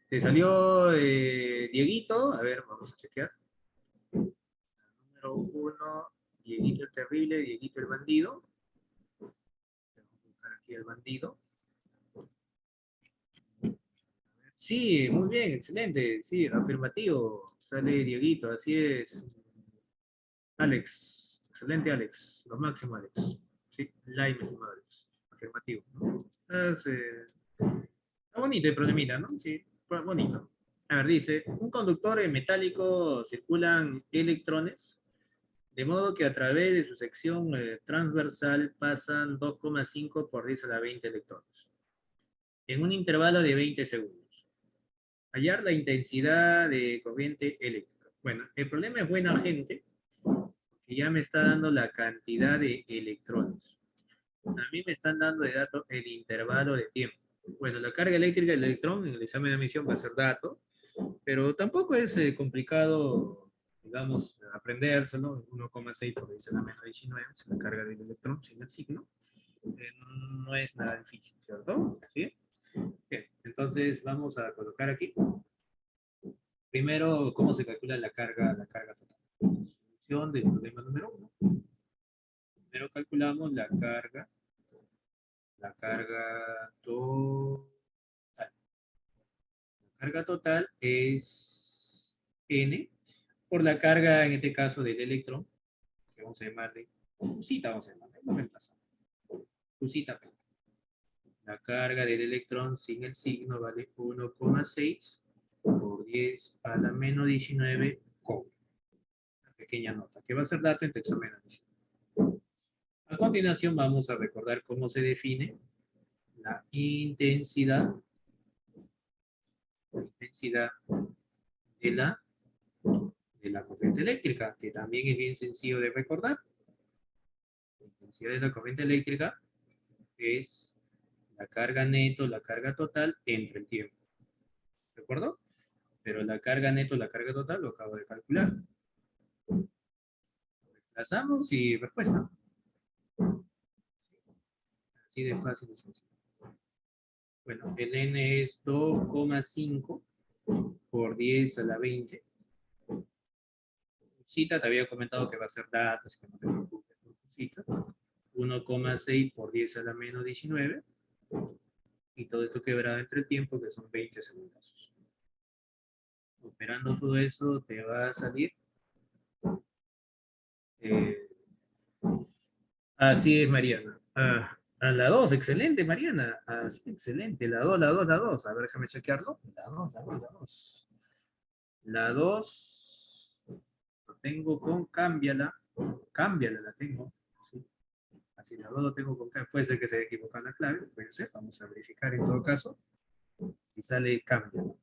te salió Dieguito. A ver, vamos a chequear. Número 1, Dieguito el terrible, Dieguito el bandido. Vamos a buscar aquí el bandido. Sí, muy bien, excelente. Sí, afirmativo. Sale Dieguito, así es. Alex, excelente Alex. Lo máximo Alex. Sí, like, estimado Alex. Afirmativo. ¿No? Está bonito el problemita, ¿no? Sí, bonito. A ver, dice, un conductor metálico circulan electrones, de modo que a través de su sección transversal pasan 2,5 por 10 a la 20 electrones, en un intervalo de 20 segundos. Hallar la intensidad de corriente eléctrica. Bueno, el problema es buena gente, que ya me está dando la cantidad de electrones. A mí me están dando de dato el intervalo de tiempo. Bueno, la carga eléctrica del electrón en el examen de admisión va a ser dato, pero tampoco es complicado, digamos, aprendérselo. 1,6 por 10 a la menos 19 es la carga del electrón sin el signo. No es nada difícil, ¿cierto? ¿Sí? Bien, entonces vamos a colocar aquí. Primero, ¿cómo se calcula la carga total? Solución del problema número 1. Primero calculamos la carga total. La carga total es N por la carga, en este caso, del electrón, que vamos a llamarle Qcita, vamos a llamarle, lo reemplazamos. Qcita. La carga del electrón sin el signo vale 1,6 por 10 a la menos 19 cobre. Una pequeña nota, que va a ser dato en tu examen de admisión. A continuación vamos a recordar cómo se define la intensidad de la corriente eléctrica, que también es bien sencillo de recordar. La intensidad de la corriente eléctrica es la carga neto, la carga total entre el tiempo. ¿De acuerdo? Pero la carga neto, la carga total lo acabo de calcular. Reemplazamos y respuesta. Así de fácil y sencillo. Bueno, el N es 2,5 por 10 a la 20. Cita, te había comentado que va a ser datos, que no te preocupes por tu cita. 1,6 por 10 a la menos 19. Y todo esto quebrado entre el tiempo, que son 20 segundos. Operando todo eso, te va a salir. Así es, Mariana. A la 2, excelente, Mariana. Así, excelente. La 2, la 2, la 2. A ver, déjame chequearlo. La 2, la 2, la 2. La 2, lo tengo con cámbiala. Cámbiala, la tengo. ¿Sí? Así, la 2 lo tengo con cámbiala. Puede ser que se haya equivocado la clave, puede ser. Vamos a verificar en todo caso. Si sale, cámbiala.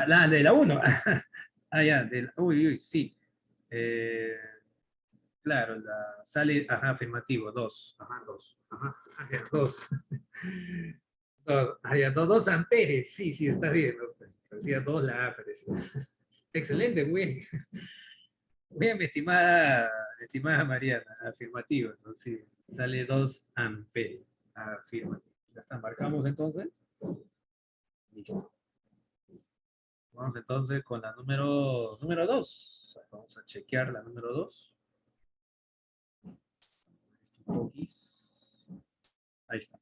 La de la 1. Ya, uy, uy, sí. Claro, sale, ajá, afirmativo, 2. Ajá, 2. Ajá, 2. 2 amperes, sí, sí, está bien. Parecía 2 la A, parecía. Excelente, muy bien. Bien, mi estimada Mariana, afirmativo. Entonces, sí, sale 2 amperes. Afirmativo. ¿Ya está? ¿Marcamos entonces? Listo. Vamos entonces con la número 2. Vamos a chequear la número 2. Ahí está.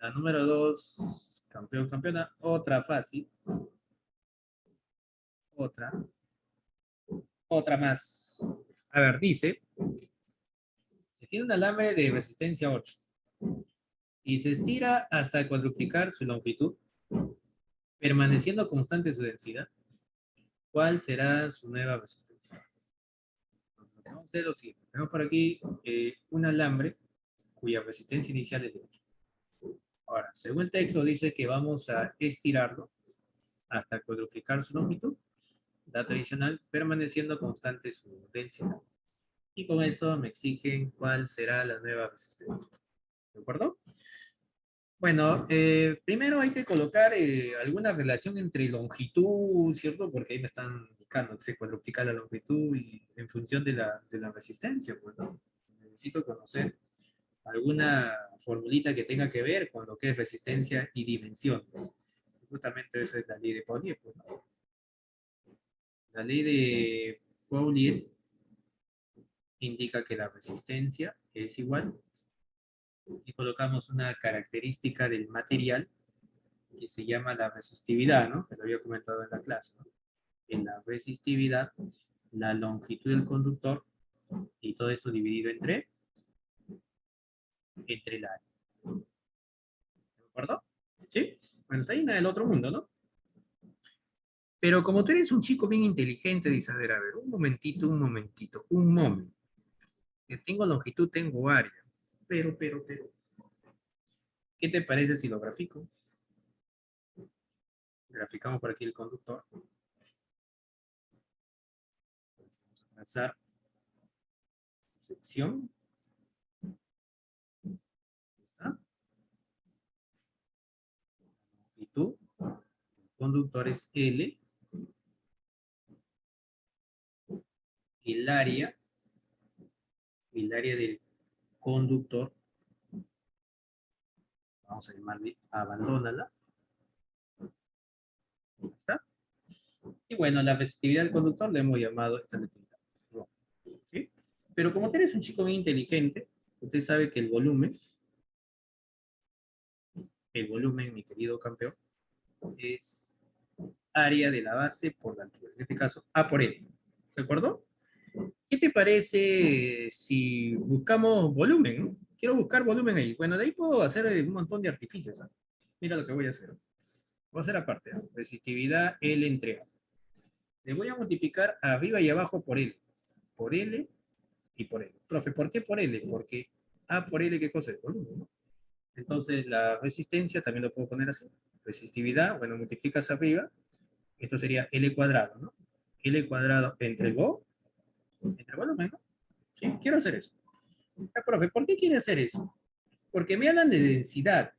La número 2, campeón, campeona. Otra fácil. Otra más. A ver, dice, se tiene un alambre de resistencia 8 y se estira hasta cuadruplicar su longitud, permaneciendo constante su densidad. ¿Cuál será su nueva resistencia? Vamos a hacer lo siguiente. Tenemos por aquí un alambre cuya resistencia inicial es de 8. Ahora, según el texto dice que vamos a estirarlo hasta cuadruplicar su longitud, dato adicional, permaneciendo constante su densidad. Y con eso me exigen cuál será la nueva resistencia. ¿De acuerdo? Bueno, primero hay que colocar alguna relación entre longitud, ¿cierto? Porque ahí me están indicando que se cuadruplica la longitud y en función de la resistencia, pues, ¿no? Necesito conocer alguna formulita que tenga que ver con lo que es resistencia y dimensiones. Justamente eso es la ley de Pauli, pues, ¿no? La ley de Pauli indica que la resistencia es igual y colocamos una característica del material que se llama la resistividad, ¿no? Que lo había comentado en la clase, ¿no? En la resistividad, la longitud del conductor y todo esto dividido entre el área. ¿De acuerdo? ¿Sí? Bueno, está ahí en el otro mundo, ¿no? Pero como tú eres un chico bien inteligente, dices, a ver, un momentito, un momento. Que tengo longitud, tengo área. Pero, ¿qué te parece si lo grafico? Graficamos por aquí el conductor. Vamos a trazar sección. Ahí está. Longitud. El conductor es L. El área del conductor, vamos a llamarle abandónala. Ahí está. Y bueno, la resistividad del conductor le hemos llamado esta letrita. ¿Sí? Pero como tú eres un chico bien inteligente, usted sabe que el volumen, mi querido campeón, es área de la base por la altura. En este caso, A por L. ¿De acuerdo? ¿Qué te parece si buscamos volumen? ¿No? Quiero buscar volumen ahí. Bueno, de ahí puedo hacer un montón de artificios. ¿Eh? Mira lo que voy a hacer. Voy a hacer aparte. ¿Eh? Resistividad L entre A. Le voy a multiplicar arriba y abajo por L. Por L y por L. Profe, ¿por qué por L? Porque A por L, ¿qué cosa es? Volumen, ¿no? Entonces, la resistencia también lo puedo poner así. Resistividad, bueno, multiplicas arriba. Esto sería L cuadrado, ¿no? L cuadrado entre el volumen, ¿no? Sí, quiero hacer eso. Profe, ¿por qué quiere hacer eso? Porque me hablan de densidad.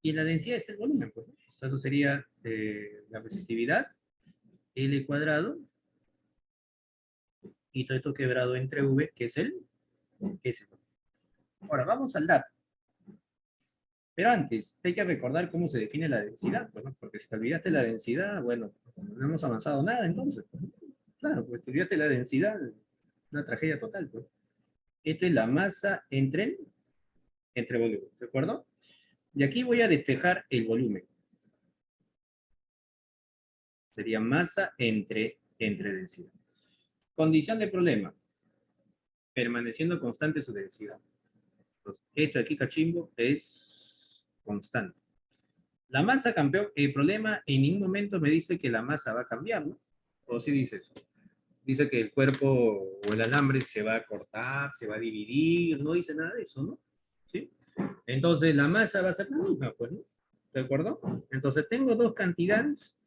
Y en la densidad está el volumen, pues. O sea, eso sería la resistividad, L cuadrado, y todo esto quebrado entre V, que es el volumen. Ahora, vamos al dato. Pero antes, hay que recordar cómo se define la densidad, pues, ¿no? Porque si te olvidaste la densidad, bueno, no hemos avanzado nada entonces. Pues. Claro, pues te olvidaste la densidad, una tragedia total. Pues. Esto es la masa entre volumen, ¿de acuerdo? Y aquí voy a despejar el volumen. Sería masa entre densidad. Condición de problema. Permaneciendo constante su densidad. Entonces, esto aquí, cachimbo, es constante. La masa cambió. El problema en ningún momento me dice que la masa va a cambiar, ¿no? ¿O sí dice eso? Dice que el cuerpo o el alambre se va a cortar, se va a dividir, no dice nada de eso, ¿no? ¿Sí? Entonces la masa va a ser la misma, pues, ¿no? ¿De acuerdo? Entonces tengo dos cantidades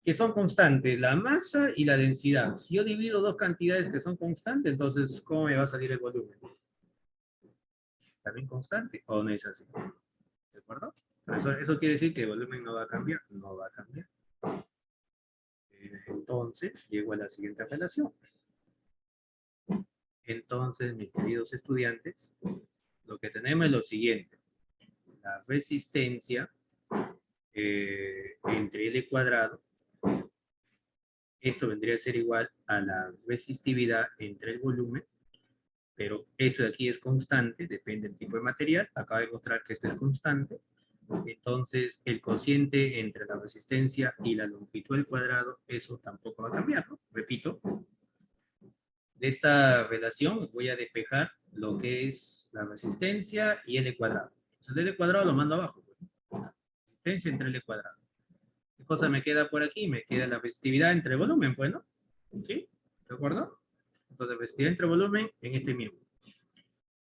que son constantes, la masa y la densidad. Si yo divido dos cantidades que son constantes, entonces, ¿cómo me va a salir el volumen? ¿También constante o no es así? ¿De acuerdo? Eso quiere decir que el volumen no va a cambiar. No va a cambiar. Entonces, llego a la siguiente relación. Entonces, mis queridos estudiantes, lo que tenemos es lo siguiente. La resistencia entre L cuadrado, esto vendría a ser igual a la resistividad entre el volumen, pero esto de aquí es constante, depende del tipo de material. Acabo de mostrar que esto es constante. Entonces, el cociente entre la resistencia y la longitud del cuadrado, eso tampoco va a cambiar, ¿no? Repito, de esta relación voy a despejar lo que es la resistencia y L cuadrado. Entonces, el L cuadrado lo mando abajo. Resistencia entre L cuadrado. ¿Qué cosa me queda por aquí? Me queda la resistividad entre volumen, pues, ¿no? ¿Sí? ¿De acuerdo? Entonces, resistividad entre volumen en este miembro.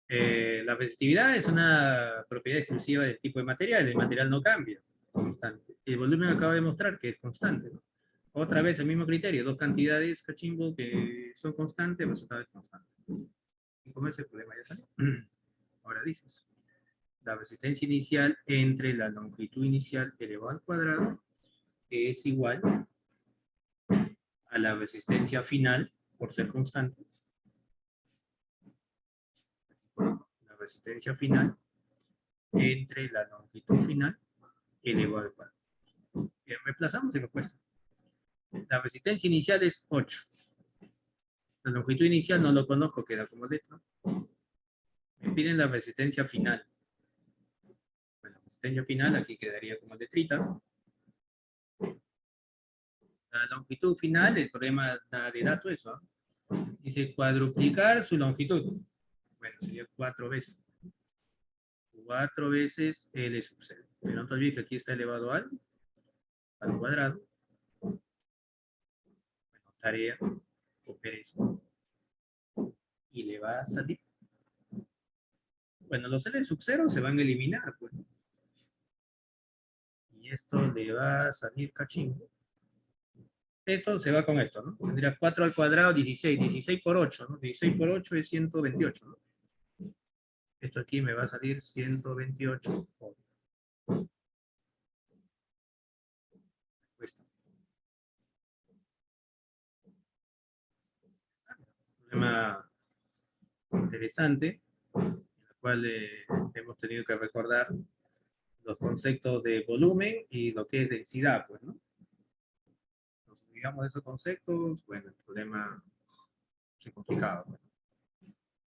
La resistividad es una propiedad exclusiva del tipo de material. El material no cambia, constante. El volumen acaba de mostrar que es constante, ¿no? Otra vez el mismo criterio, dos cantidades, cachimbo, que son constantes, el resultado es constante. Y como ese problema ya salió. Ahora dices, la resistencia inicial entre la longitud inicial elevado al cuadrado es igual a la resistencia final, por ser constante. La resistencia final entre la longitud final elevado al cuadrado. Bien, reemplazamos el opuesto. La resistencia inicial es 8. La longitud inicial no lo conozco, queda como letra. Me piden la resistencia final. Bueno, la resistencia final aquí quedaría como letrita. La longitud final, el problema da de dato eso. Dice cuadruplicar su longitud. Bueno, sería 4 veces. 4 veces L sub 0. Pero no te olvides que aquí está elevado al cuadrado. Bueno, tarea, opere eso. Y le va a salir. Bueno, los L sub 0 se van a eliminar, pues. Y esto le va a salir cachimbo. Esto se va con esto, ¿no? Tendría 4 al cuadrado, 16. 16 por 8, ¿no? 16 por 8 es 128, ¿no? Esto aquí me va a salir 128 por esto. Un problema interesante, en el cual hemos tenido que recordar los conceptos de volumen y lo que es densidad, pues, ¿no? Nos olvidamos de esos conceptos, bueno, el problema es complicado, pues.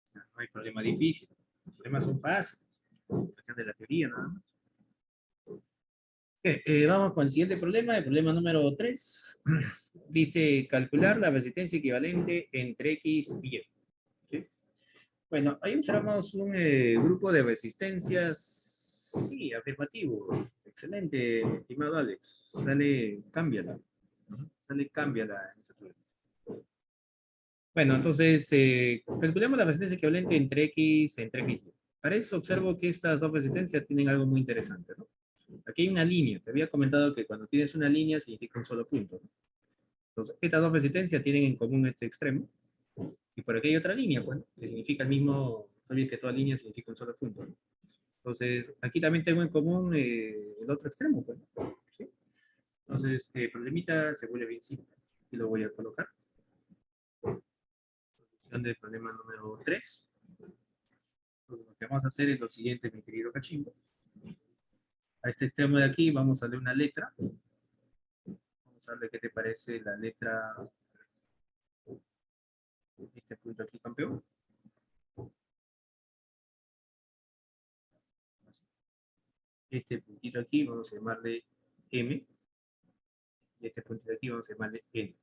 O sea, no hay problema difícil, los problemas son fáciles, cuestión de la teoría nada más. Vamos con el siguiente problema, el problema número 3. Dice calcular la resistencia equivalente entre X y Y. ¿Sí? Bueno, ahí observamos un grupo de resistencias. Sí, afirmativo. Excelente, estimado Alex. Sale, cámbiala. Sale, cámbiala. Bueno, entonces, calculemos la resistencia equivalente entre X y Y. Para eso observo que estas dos resistencias tienen algo muy interesante, ¿no? Aquí hay una línea. Te había comentado que cuando tienes una línea significa un solo punto, ¿no? Entonces, estas dos resistencias tienen en común este extremo. Y por aquí hay otra línea, pues, que significa el mismo, también que toda línea significa un solo punto, ¿no? Entonces, aquí también tengo en común el otro extremo, pues, ¿sí? Entonces, problemita se vuelve bien simple. Y lo voy a colocar. Solución del problema número 3. Entonces, lo que vamos a hacer es lo siguiente, mi querido cachimbo. A este extremo de aquí vamos a darle una letra. Vamos a ver qué te parece la letra. Este punto aquí, campeón. Este puntito aquí vamos a llamarle M. Y este puntito de aquí vamos a llamarle N.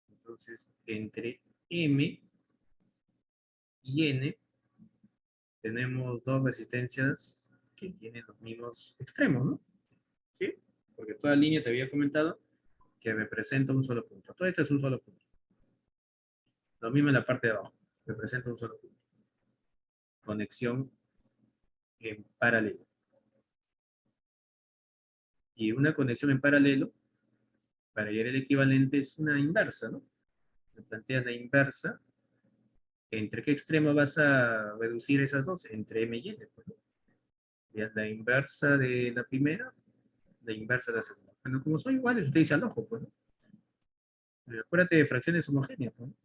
Entonces, entre M y N tenemos dos resistencias que tienen los mismos extremos, ¿no? ¿Sí? Porque toda línea te había comentado que representa un solo punto. Todo esto es un solo punto. Lo mismo en la parte de abajo. Representa un solo punto. Conexión en paralelo. Y una conexión en paralelo, para hallar el equivalente, es una inversa, ¿no? Me planteas la inversa. ¿Entre qué extremo vas a reducir esas dos? Entre M y N. Pues, ¿no? La inversa de la primera, la inversa de la segunda. Bueno, como son iguales, usted dice al ojo, pues, ¿no? Acuérdate de fracciones homogéneas, pues, ¿no?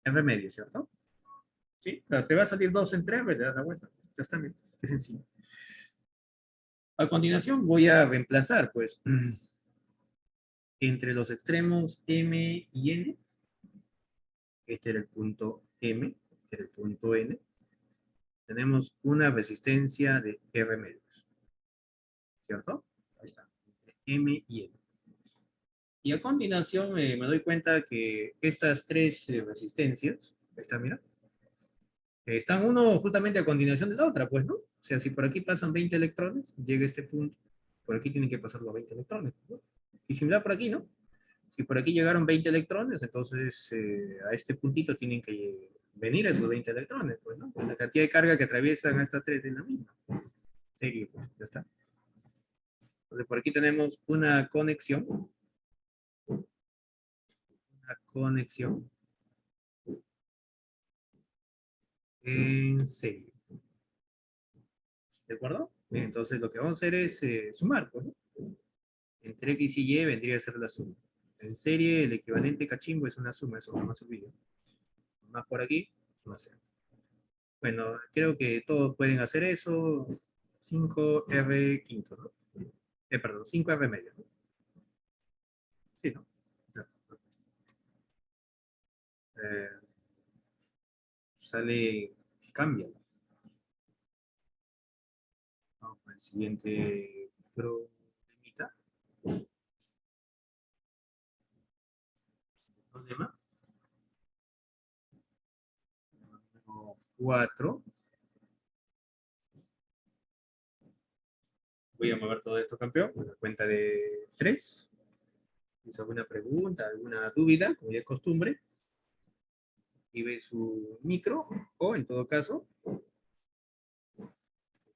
En remedio, ¿cierto? Sí, claro, te va a salir 2 entre R, le das la vuelta. Ya está bien, es sencillo. A continuación voy a reemplazar, pues, entre los extremos M y N. Este era el punto M, este era el punto N. Tenemos una resistencia de R medios. ¿Cierto? Ahí está. M y N. Y a continuación me doy cuenta que estas tres resistencias, ahí está, mira, están uno justamente a continuación de la otra, pues, ¿no? O sea, si por aquí pasan 20 electrones, llega este punto, por aquí tienen que pasar los 20 electrones, ¿no? Y similar por aquí, ¿no? Si por aquí llegaron 20 electrones, entonces a este puntito tienen que venir esos 20 electrones, pues, ¿no? Pues la cantidad de carga que atraviesan a estas tres es la misma. Serie, pues, ya está. Entonces por aquí tenemos una conexión. Una conexión en serie. ¿De acuerdo? Bien, entonces lo que vamos a hacer es sumar, pues, ¿no? Entre X y Y vendría a ser la suma. En serie, el equivalente cachimbo es una suma, eso jamás se olvide. Más por aquí, más cero. Bueno, creo que todos pueden hacer eso. 5R quinto, ¿no? Perdón, 5R medio, ¿no? Sí, ¿no? Ya, eh, sale, cambia. Vamos con el siguiente problemita. Problema. 4. Voy a mover todo esto, campeón, con la cuenta de 3. ¿Tienes alguna pregunta, alguna duda, como ya es costumbre? Y ve su micro, o en todo caso,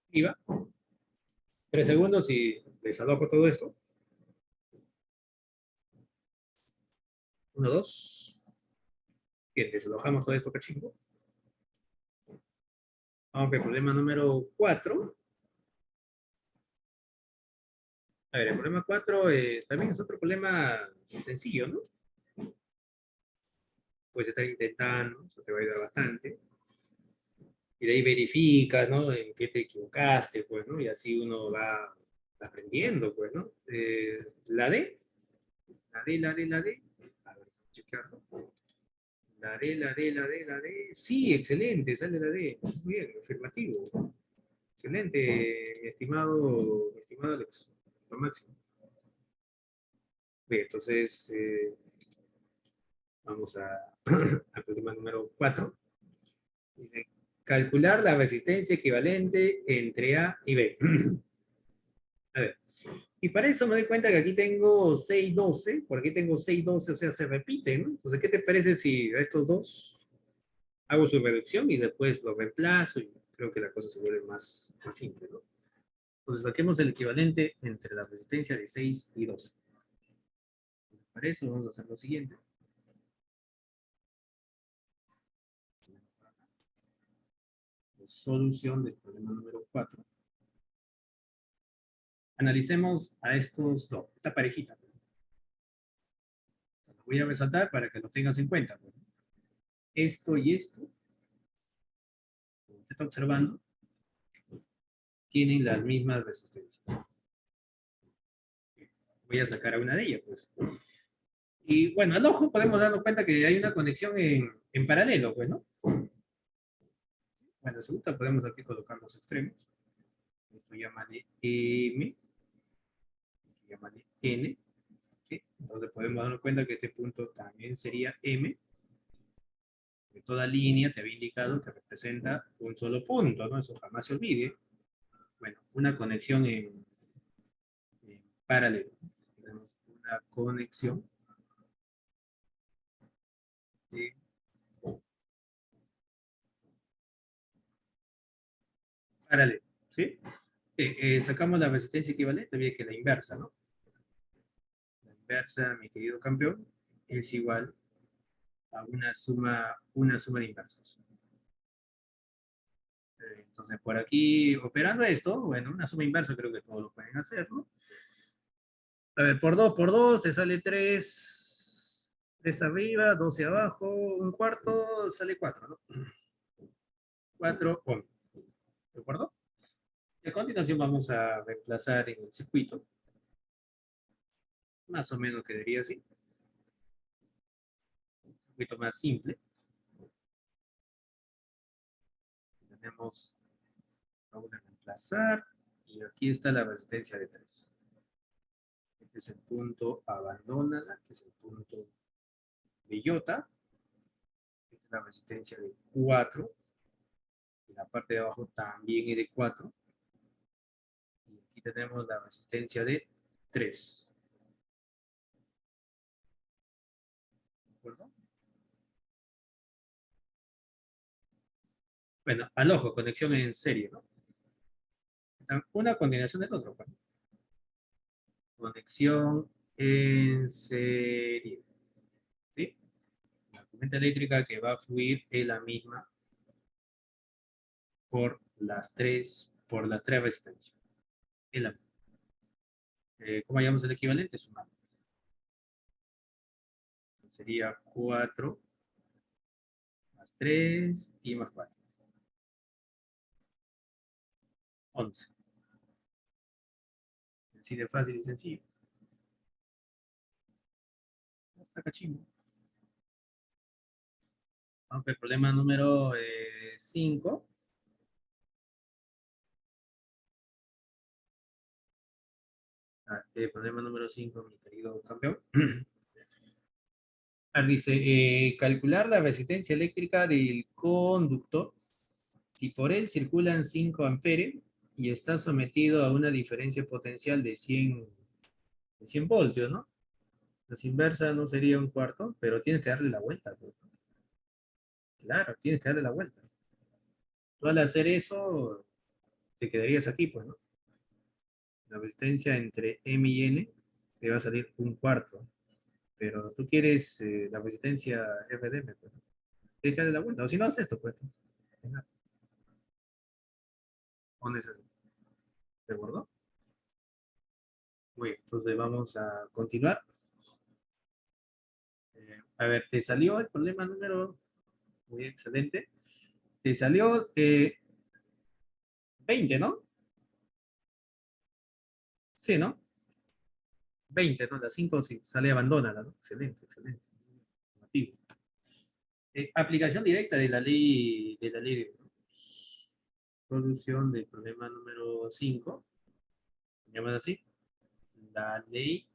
iba. 3 segundos y desalojo todo esto. 1, 2. Bien, desalojamos todo esto, cachingo. Vamos al problema número 4. A ver, el problema 4 también es otro problema sencillo, ¿no? Puedes estar intentando, eso te va a ayudar bastante. Y de ahí verificas, ¿no? En qué te equivocaste, pues, ¿no? Y así uno va aprendiendo, pues, ¿no? La D, la D, la D, la D. A ver, chequearlo. La D, la D, la D, la D. Sí, excelente, sale la D. Muy bien, afirmativo. Excelente, mi estimado Alex. Lo máximo. Bien, entonces vamos al problema número 4. Dice, calcular la resistencia equivalente entre A y B. A ver, y para eso me doy cuenta que aquí tengo 612, por aquí tengo 612, o sea, se repiten, ¿no? Entonces, ¿qué te parece si a estos dos hago su reducción y después los reemplazo? Y creo que la cosa se vuelve más simple, ¿no? Entonces, saquemos el equivalente entre la resistencia de 6 y 12. Para eso vamos a hacer lo siguiente. Solución del problema número 4. Analicemos a estos dos, esta parejita. Lo voy a resaltar para que lo tengas en cuenta. Esto y esto, como usted está observando, tienen las mismas resistencias. Voy a sacar a una de ellas, pues. Y bueno, al ojo podemos darnos cuenta que hay una conexión en paralelo, pues, ¿no? Bueno, si gusta podemos aquí colocar los extremos. Esto llámale M, llámale N. ¿Sí? Entonces podemos darnos cuenta que este punto también sería M. Que toda línea te había indicado que representa un solo punto, ¿no? Eso jamás se olvide. Bueno, una conexión en paralelo. Tenemos una conexión de paralelo, ¿sí? Sacamos la resistencia equivalente, había que la inversa, ¿no? La inversa, mi querido campeón, es igual a una suma de inversos. Entonces, por aquí, operando esto, bueno, una suma inversa creo que todos lo pueden hacer, ¿no? A ver, por 2 te sale 3, 3 arriba, 12 abajo, un cuarto, sale 4, ¿no? 4 ohms, ¿de acuerdo? Y a continuación vamos a reemplazar en el circuito, más o menos quedaría así, un circuito más simple. Tenemos, vamos a reemplazar, y aquí está la resistencia de 3. Este es el punto abandónala, este es el punto bellota, esta es la resistencia de 4, y la parte de abajo también es de 4, y aquí tenemos la resistencia de 3. acuerdo? Bueno, al ojo, conexión en serie, ¿no? Una continuación del otro, pues. Conexión en serie, ¿sí? La corriente eléctrica que va a fluir es la misma por las tres resistencias. Es la misma. ¿Cómo llamamos el equivalente? Sumando. Sería 4 más 3 y más 4. 11. Así de fácil y sencillo. Está cachimbo. Vamos al problema número 5. Problema número 5, mi querido campeón. Dice, calcular la resistencia eléctrica del conductor si por él circulan 5 amperes y está sometido a una diferencia potencial de 100 voltios, ¿no? La inversa no sería un cuarto, pero tienes que darle la vuelta, pues. Claro, tienes que darle la vuelta. Tú al hacer eso, te quedarías aquí, pues, ¿no? La resistencia entre M y N te va a salir un cuarto, pero tú quieres la resistencia RDM, pues, ¿no? Tienes que darle la vuelta, o si no haces esto, pues. Pones el, ¿de acuerdo? Muy bien, entonces vamos a continuar. A ver, te salió el problema número, muy excelente. Te salió 20, ¿no? Sí, ¿no? 20, ¿no? La 5 sí, sale abandónala, ¿no? Excelente, excelente. Aplicación directa de la ley de solución del problema número 5, llamada así, la ley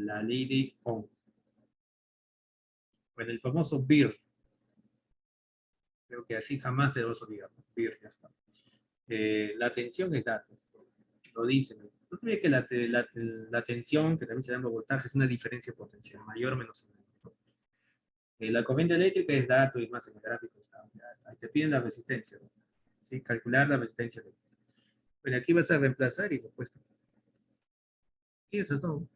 de Ohm. Bueno, el famoso BIR, creo que así jamás te vas a olvidar, ¿no? BIR, ya está. La tensión es dato, lo dicen. No te olvides que la tensión, que también se llama voltaje, es una diferencia potencial, mayor o menos. La corriente eléctrica es dato y más en el gráfico está. Ahí te piden la resistencia, ¿no? ¿Sí? Calcular la resistencia eléctrica. Bueno, aquí vas a reemplazar y respuesta. Sí, eso es todo.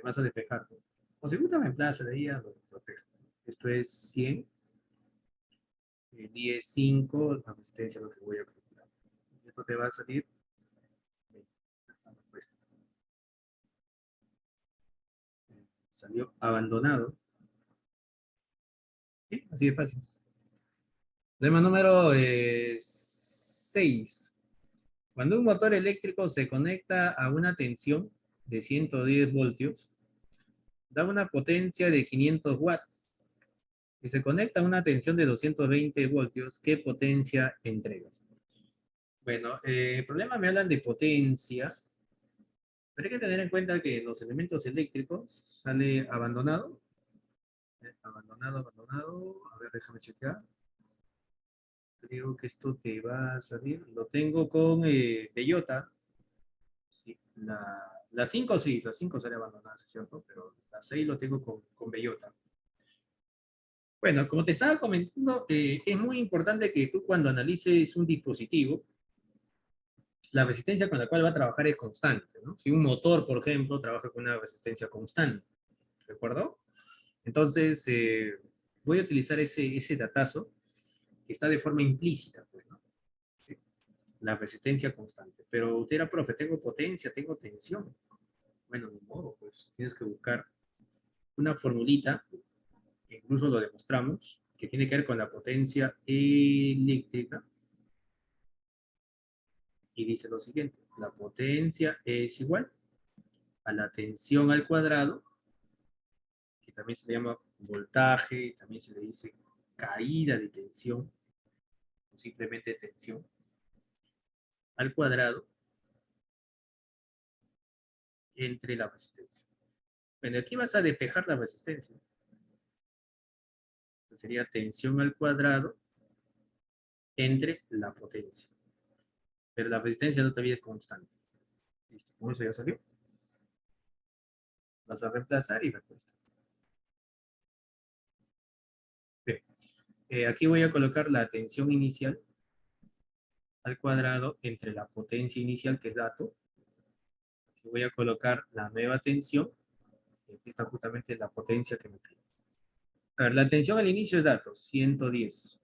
Vas a despejar, ¿no? O si gusta reemplaza de ahí a lo proteja. Esto es 100, 10, 5, la resistencia es lo que voy a calcular. Esto te va a salir. Esta respuesta. Salió abandonado. ¿Sí? Así de fácil. Tema número 6. Cuando un motor eléctrico se conecta a una tensión de 110 voltios, da una potencia de 500 watts. Si se conecta a una tensión de 220 voltios, ¿qué potencia entrega? Bueno, el problema me hablan de potencia, pero hay que tener en cuenta que los elementos eléctricos sale abandonado. Abandonado, abandonado. A ver, déjame chequear. Creo que esto te va a salir. Lo tengo con bellota. Sí, la 5 sí, la 5 sale abandonada, ¿cierto? Pero la 6 lo tengo con bellota. Bueno, como te estaba comentando, es muy importante que tú cuando analices un dispositivo, la resistencia con la cual va a trabajar es constante, ¿no? Si un motor, por ejemplo, trabaja con una resistencia constante, ¿de acuerdo? Entonces, voy a utilizar ese datazo que está de forma implícita, pues, ¿no? Sí, la resistencia constante. Pero usted era, profe, tengo potencia, tengo tensión. Bueno, de modo, pues tienes que buscar una formulita, que incluso lo demostramos, que tiene que ver con la potencia eléctrica, y dice lo siguiente: la potencia es igual a la tensión al cuadrado, que también se le llama voltaje, también se le dice caída de tensión, o simplemente tensión, al cuadrado, entre la resistencia. Bueno, aquí vas a despejar la resistencia. Sería tensión al cuadrado entre la potencia. Pero la resistencia no todavía es constante. Listo, con eso ya salió. Vas a reemplazar y respuesta. Aquí voy a colocar la tensión inicial al cuadrado entre la potencia inicial, que es dato. Aquí voy a colocar la nueva tensión. Aquí está justamente la potencia que me pide. A ver, la tensión al inicio es dato, 110.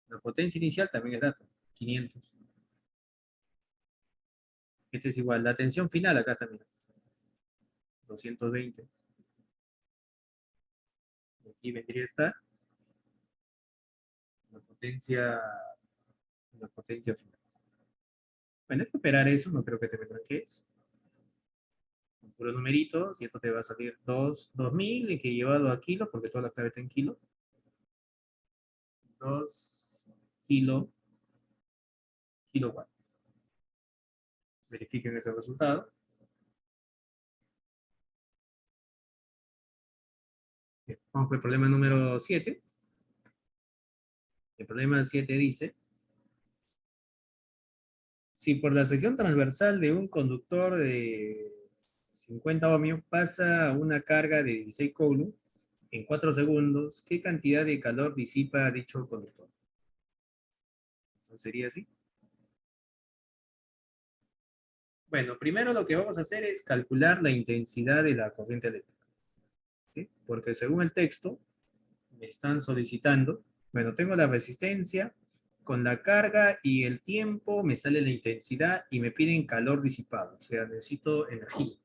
La potencia inicial también es dato, 500. Este es igual. La tensión final acá también, 220. Aquí vendría a estar la potencia final. Bueno, hay que operar eso, no creo que te vendrá qué es. Un puro numerito, y esto te va a salir 2000, y que llevado a kilo, porque toda la clave está en kilo. 2 kilowatts. Verifiquen ese resultado. Bien, vamos con el problema número 7. El problema 7 dice: si por la sección transversal de un conductor de 50 ohmios pasa una carga de 16 coulombs en 4 segundos, ¿qué cantidad de calor disipa dicho conductor? ¿No sería así? Bueno, primero lo que vamos a hacer es calcular la intensidad de la corriente eléctrica, ¿sí? Porque según el texto, me están solicitando, bueno, tengo la resistencia, con la carga y el tiempo me sale la intensidad y me piden calor disipado, o sea, necesito energía.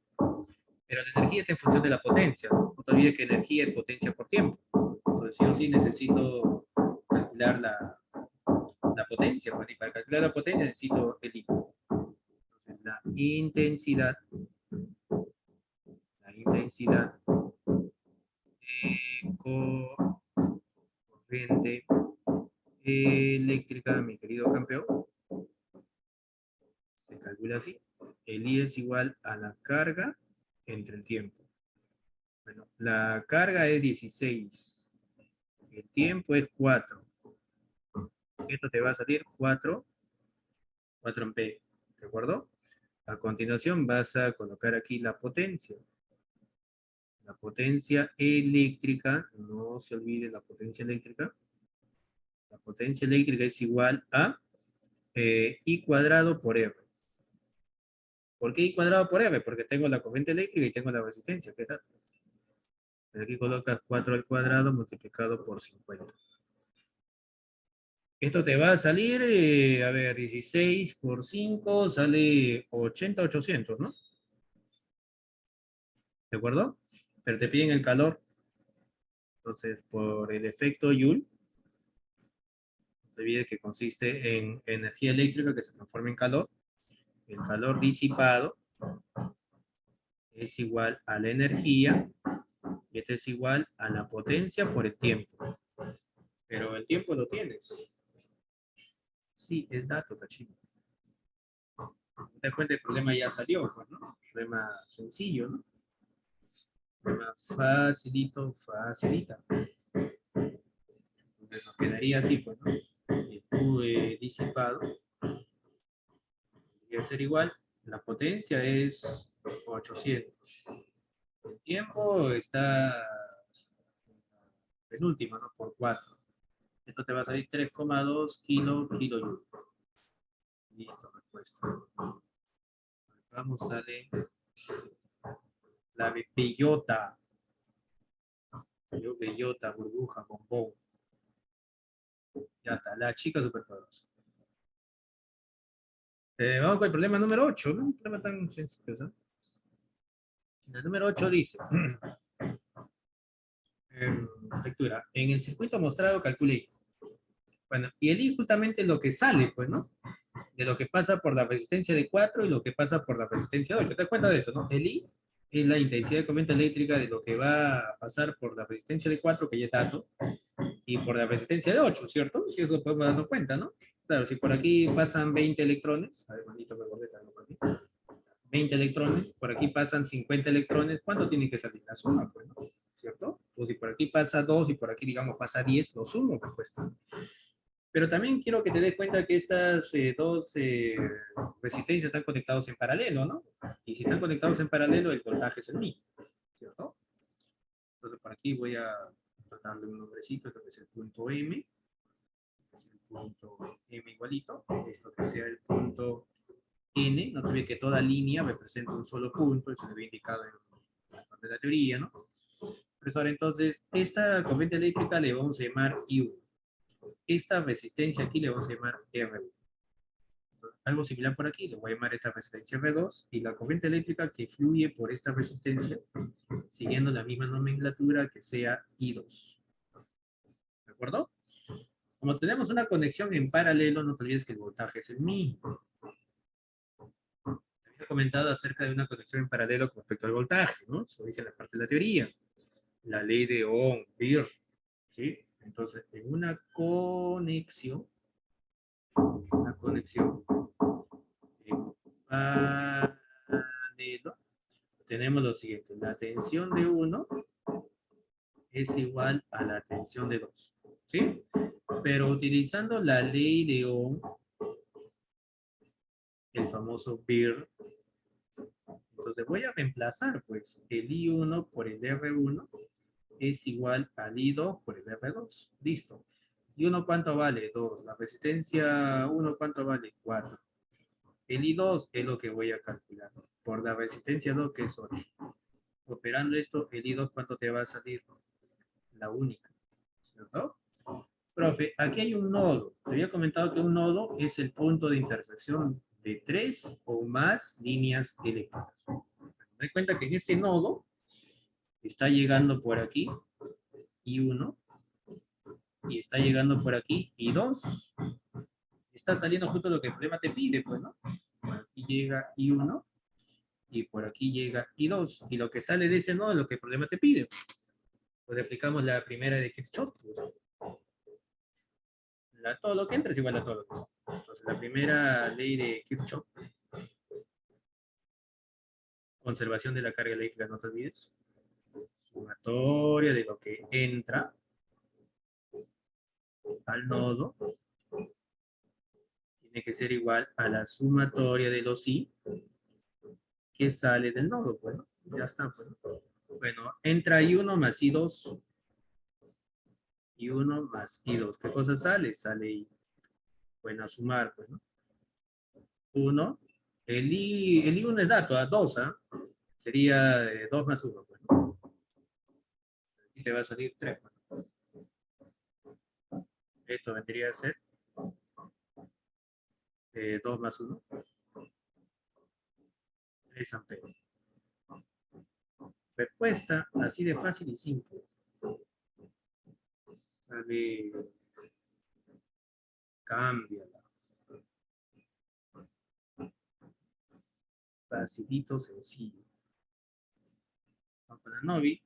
Pero la energía está en función de la potencia, ¿no? No te olvides que energía es potencia por tiempo. Entonces, sí o sí necesito calcular la potencia, y para calcular la potencia necesito el I. Entonces, la intensidad corriente eléctrica, mi querido campeón, se calcula así. El I es igual a la carga entre el tiempo. Bueno, la carga es 16. El tiempo es 4. Esto te va a salir 4 amperes. ¿De acuerdo? A continuación vas a colocar aquí la potencia. La potencia eléctrica, no se olvide la potencia eléctrica. La potencia eléctrica es igual a I cuadrado por R. ¿Por qué I cuadrado por R? Porque tengo la corriente eléctrica y tengo la resistencia, ¿qué tal? Aquí colocas 4 al cuadrado multiplicado por 50. Esto te va a salir, a ver, 16 por 5 sale 80, 800, ¿no? ¿De acuerdo? Pero te piden el calor. Entonces, por el efecto Joule, no te olvides que consiste en energía eléctrica que se transforma en calor. El calor disipado es igual a la energía, y este es igual a la potencia por el tiempo. Pero el tiempo lo tienes. Sí, es dato, cachito. Te das cuenta, el problema ya salió, pues, ¿no? Problema sencillo, ¿no? Problema facilito, facilita. Entonces nos quedaría así, pues, ¿no? El Q disipado debería ser igual. La potencia es 800. El tiempo está penúltimo, ¿no? Por 4. Esto te va a salir 3,2 kilojoules. Listo, respuesta. Vamos, sale la bellota. Bellota, burbuja, bombón. Ya está, la chica superpoderosa. Vamos con el problema número 8, ¿no? Un problema tan sencillo, ¿no? El número 8 dice, lectura, en el circuito mostrado calcule. Bueno, y el I justamente es lo que sale, pues, ¿no? De lo que pasa por la resistencia de 4 y lo que pasa por la resistencia de 8. ¿Te das cuenta de eso, no? El I es la intensidad de corriente eléctrica de lo que va a pasar por la resistencia de 4, que ya es dato, y por la resistencia de 8, ¿cierto? Si eso podemos darnos cuenta, ¿no? Claro, si por aquí pasan 20 electrones, a ver, maldito me acordé, por aquí. 20 electrones, por aquí pasan 50 electrones, ¿cuánto tiene que salir? La suma, pues, ¿no? ¿Cierto? O si por aquí pasa 2 y por aquí, digamos, pasa 10, lo sumo, pues, cuesta. Pero también quiero que te des cuenta que estas dos resistencias están conectados en paralelo, ¿no? Y si están conectados en paralelo, el voltaje es el mismo, ¿cierto? Entonces, por aquí voy a darle un nombrecito, esto que es el punto M, es el punto M igualito, esto que sea el punto N, no te olvides que toda línea representa un solo punto, eso se ve indicado en la parte de la teoría, ¿no? Profesor, entonces, esta corriente eléctrica le vamos a llamar I1. Esta resistencia aquí le vamos a llamar R1. Algo similar por aquí, le voy a llamar esta resistencia R2, y la corriente eléctrica que fluye por esta resistencia, siguiendo la misma nomenclatura, que sea I2. ¿De acuerdo? Como tenemos una conexión en paralelo, no te olvides que el voltaje es el mismo. Te había comentado acerca de una conexión en paralelo con respecto al voltaje, ¿no? Eso dije en la parte de la teoría. La ley de Ohm, Beer, ¿sí? Entonces, en una conexión en paralelo, tenemos lo siguiente: la tensión de 1 es igual a la tensión de 2, ¿sí? Pero utilizando la ley de Ohm, el famoso Beer, entonces voy a reemplazar, pues, el I1 por el R1 es igual al I2 por el R2. Listo. ¿Y 1 cuánto vale? 2. La resistencia 1 cuánto vale? 4. El I2 es lo que voy a calcular. Por la resistencia 2, que es 8. Operando esto, el I2 ¿cuánto te va a salir? La única. ¿Cierto? Profe, aquí hay un nodo. Te había comentado que un nodo es el punto de intersección de 3 o más líneas eléctricas. Me doy cuenta que en ese nodo está llegando por aquí I1 y está llegando por aquí I2. Está saliendo justo lo que el problema te pide, pues, ¿no? Por aquí llega I1 y por aquí llega I2. Y lo que sale de ese nodo es lo que el problema te pide. Pues aplicamos la primera de Kirchhoff. Todo lo que entra es igual a todo lo que sale. Entonces, la primera ley de Kirchhoff, conservación de la carga eléctrica, no te olvides. Sumatoria de lo que entra al nodo tiene que ser igual a la sumatoria de los I que sale del nodo. Bueno, ya está. Bueno, entra I1 más I2. I1 más I2. ¿Qué cosa sale? Sale I. Bueno, a sumar, pues, ¿no? 1. El I1 es dato, a 2, ¿ah? Sería 2 más 1, pues, ¿no? Y te va a salir 3. Pues. Esto vendría a ser 2 más 1. 3 amperes. Respuesta así de fácil y simple. A ver, cámbiala. Facilito, sencillo. Vamos con la Novi.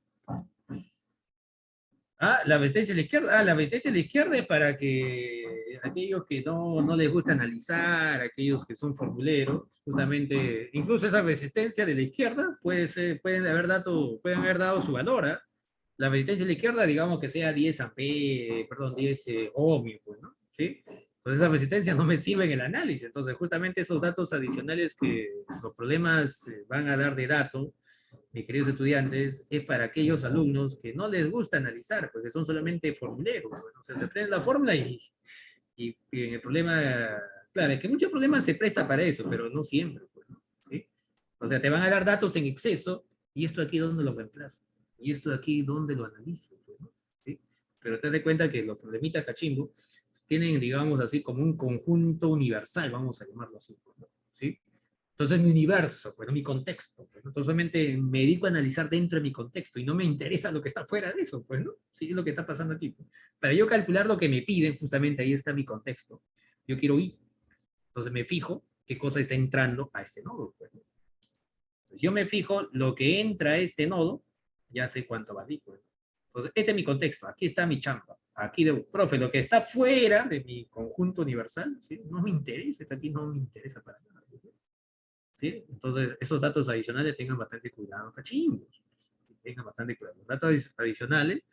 Ah, la vertencia a la izquierda. Ah, la vertencia a la izquierda es para que aquellos que no les gusta analizar, aquellos que son formuleros, justamente, incluso esa resistencia de la izquierda pueden haber dado su valor. ¿Eh? La resistencia a la izquierda, digamos que sea 10 amperes, perdón, 10 ohmios, pues, ¿no? ¿Sí? Entonces esa resistencia no me sirve en el análisis. Entonces justamente esos datos adicionales que los problemas van a dar de datos, mis queridos estudiantes, es para aquellos alumnos que no les gusta analizar, porque son solamente formuleros. Bueno, o sea, se aprenden la fórmula y en el problema, claro, es que muchos problemas se presta para eso, pero no siempre. Pues, ¿sí? O sea, te van a dar datos en exceso, y esto aquí, ¿dónde lo reemplazo? Y esto aquí, ¿dónde lo analizo? Pues, ¿no? ¿Sí? Pero te das cuenta que los problemitas cachimbo tienen, digamos así, como un conjunto universal, vamos a llamarlo así. ¿No? ¿Sí? Entonces, mi universo, pues, mi contexto. Pues, ¿no? Entonces, solamente me dedico a analizar dentro de mi contexto y no me interesa lo que está fuera de eso, pues, ¿no? Sí, es lo que está pasando aquí. Pues. Para yo calcular lo que me piden, justamente ahí está mi contexto. Yo quiero I. Entonces, me fijo qué cosa está entrando a este nodo. Pues, ¿no? Entonces, yo me fijo lo que entra a este nodo, ya sé cuánto va a I. Pues. Entonces, este es mi contexto. Aquí está mi chamba. Aquí debo, profe, lo que está fuera de mi conjunto universal, ¿sí? No me interesa. Está aquí no me interesa para nada. ¿Sí? Entonces, esos datos adicionales tengan bastante cuidado, cachimbos. Tengan bastante cuidado. Los datos adicionales,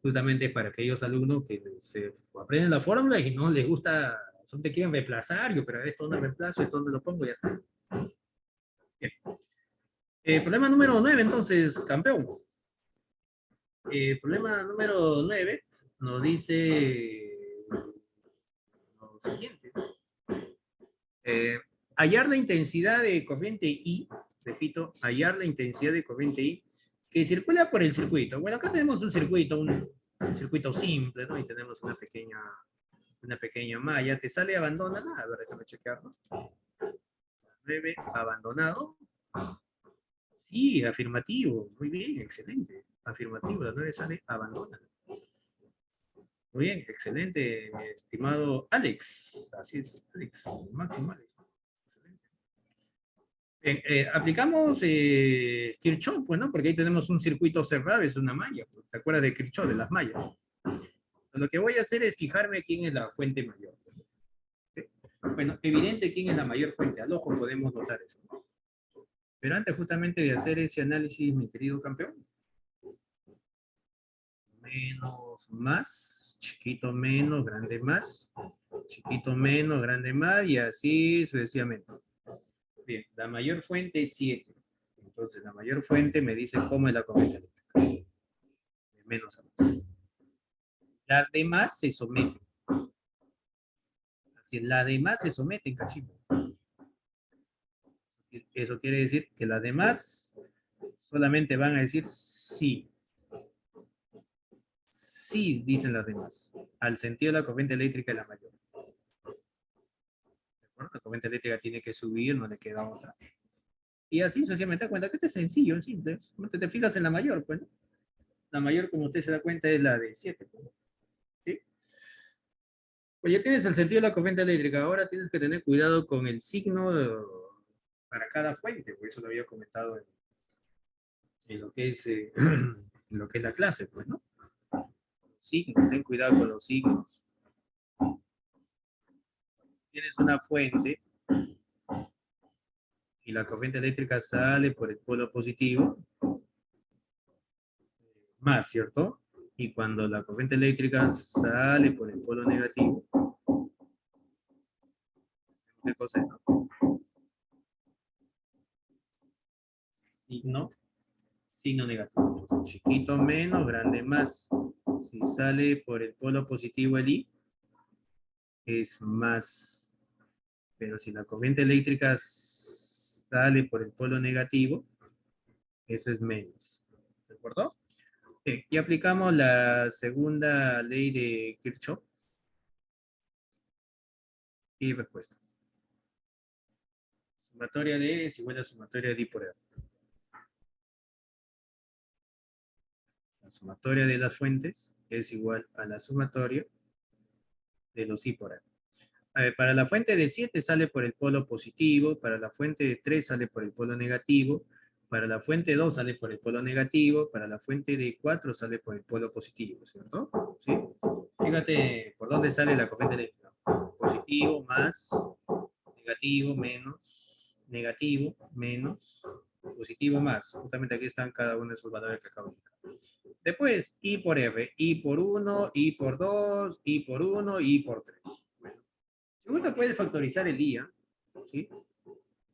justamente para aquellos alumnos que se aprenden la fórmula y no les gusta, son te quieren reemplazar, yo, pero esto donde reemplazo, esto donde lo pongo, ya está. Bien. Problema número 9, entonces, campeón. Problema número 9 nos dice lo siguiente. Hallar la intensidad de corriente I, repito, hallar la intensidad de corriente I que circula por el circuito. Bueno, acá tenemos un circuito simple, ¿no? Y tenemos una pequeña malla. ¿Te sale abandonada? A ver, déjame chequearlo. 9, abandonado. Sí, afirmativo. Muy bien, excelente. Afirmativo, la 9 sale abandonada. Muy bien, excelente, mi estimado Alex. Así es, Alex, máximo Alex. Bien, aplicamos Kirchhoff, pues, ¿no? Porque ahí tenemos un circuito cerrado, es una malla. Pues. ¿Te acuerdas de Kirchhoff, de las mallas? Lo que voy a hacer es fijarme quién es la fuente mayor. ¿Sí? Bueno, evidente quién es la mayor fuente. Al ojo podemos notar eso. ¿No? Pero antes justamente de hacer ese análisis, mi querido campeón, menos más, chiquito menos, grande más, chiquito menos, grande más, y así sucesivamente. Bien, la mayor fuente es 7. Entonces, la mayor fuente me dice cómo es la corriente eléctrica. De menos a más. Las demás se someten. Así, las demás se someten, cachimbo. Eso quiere decir que las demás solamente van a decir sí. Sí, dicen las demás. Al sentido de la corriente eléctrica es la mayor. La corriente eléctrica tiene que subir, no le queda otra. Y así sucesivamente da cuenta que este es sencillo, es simple. Te fijas en la mayor, pues. ¿No? La mayor, como usted se da cuenta, es la de 7. ¿Sí? Pues ya tienes el sentido de la corriente eléctrica. Ahora tienes que tener cuidado con el signo para cada fuente. Por eso lo había comentado en lo que es, en lo que es la clase, pues, ¿no? Signos, ten cuidado con los signos. Tienes una fuente y la corriente eléctrica sale por el polo positivo, más, ¿cierto? Y cuando la corriente eléctrica sale por el polo negativo, ¿qué cosa es? ¿No? Signo negativo. Entonces, chiquito menos, grande más. Si sale por el polo positivo el I, es más. Pero si la corriente eléctrica sale por el polo negativo, eso es menos. ¿De acuerdo? Bien, y aplicamos la segunda ley de Kirchhoff. Y respuesta. Sumatoria de es igual a sumatoria de I por R. La sumatoria de las fuentes es igual a la sumatoria de los I por R. A ver, para la fuente de 7 sale por el polo positivo, para la fuente de 3 sale por el polo negativo, para la fuente de 2 sale por el polo negativo, para la fuente de 4 sale por el polo positivo, ¿cierto? ¿Sí? Fíjate por dónde sale la corriente eléctrica. Positivo más, negativo menos, positivo más. Justamente aquí están cada uno de esos valores que acabo de indicar. Después, I por R, I por 1, I por 2, I por 1, I por 3. Segundo, puedes factorizar el I, ¿sí?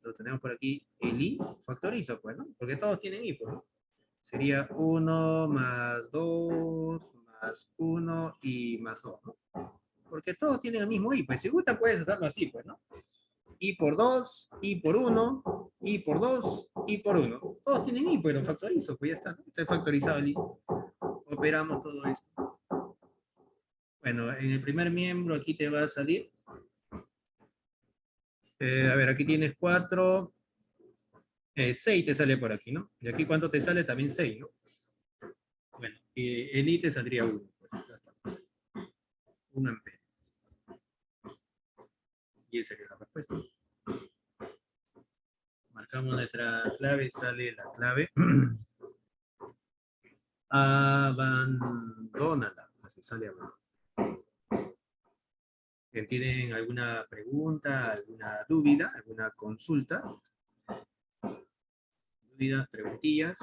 Lo tenemos por aquí, el I, factorizo, pues, ¿no? Porque todos tienen I, pues, ¿no? Sería 1 más 2 más 1 y más 2, ¿no? Porque todos tienen el mismo I, pues si gusta puedes hacerlo así, pues, ¿no? I por 2, I por 1, I por 2, I por 1. Todos tienen I, pues lo factorizo, pues ya está, ¿no? Está factorizado el I. Operamos todo esto. Bueno, en el primer miembro aquí te va a salir. A ver, aquí tienes 4. 6 te sale por aquí, ¿no? Y aquí cuánto te sale también 6, ¿no? Bueno, el I te saldría 1. Pues, ya está. 1 ampere. Y esa es la respuesta. Marcamos nuestra clave, sale la clave. Abandónala. Así sale abajo. ¿Tienen alguna pregunta, alguna duda, alguna consulta? Dudas, preguntillas.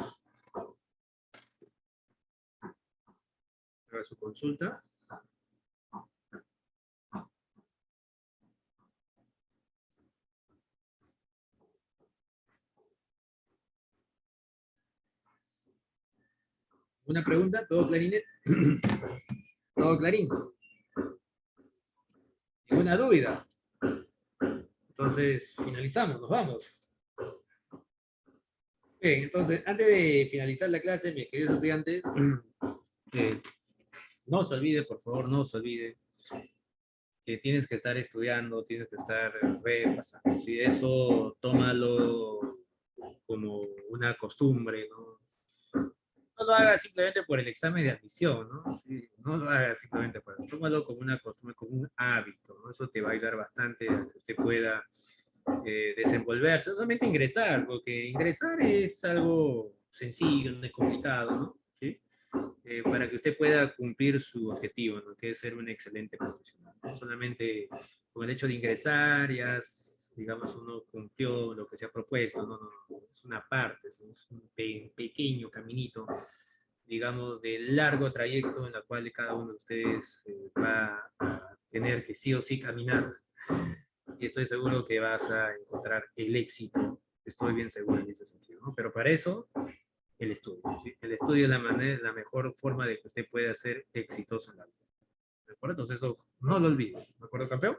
Haga su consulta. ¿Una pregunta? ¿Todo clarinete? ¿Todo clarín? ¿Ninguna duda? Entonces, finalizamos, nos vamos. Bien, entonces, antes de finalizar la clase, mis queridos estudiantes, no se olvide, por favor, no se olvide que tienes que estar estudiando, tienes que estar repasando. Si eso, tómalo como una costumbre, ¿no? No lo hagas simplemente por el examen de admisión, ¿no? Sí, no lo hagas simplemente por eso. Tómalo como una costumbre, como un hábito, ¿no? Eso te va a ayudar bastante a que usted pueda desenvolverse, no solamente ingresar, porque ingresar es algo sencillo, no es complicado, ¿no? ¿Sí? Para que usted pueda cumplir su objetivo, ¿no? Que es ser un excelente profesional. No solamente con el hecho de ingresar, ya, digamos, uno cumplió lo que se ha propuesto, no, no, no. Es una parte, es un pequeño caminito, digamos, de largo trayecto en la cual cada uno de ustedes va a tener que sí o sí caminar. Y estoy seguro que vas a encontrar el éxito. Estoy bien seguro en ese sentido, ¿no? Pero para eso el estudio. ¿Sí? El estudio es la mejor forma de que usted pueda ser exitoso en la vida. ¿De acuerdo? Entonces eso no lo olvides. ¿De acuerdo, campeón?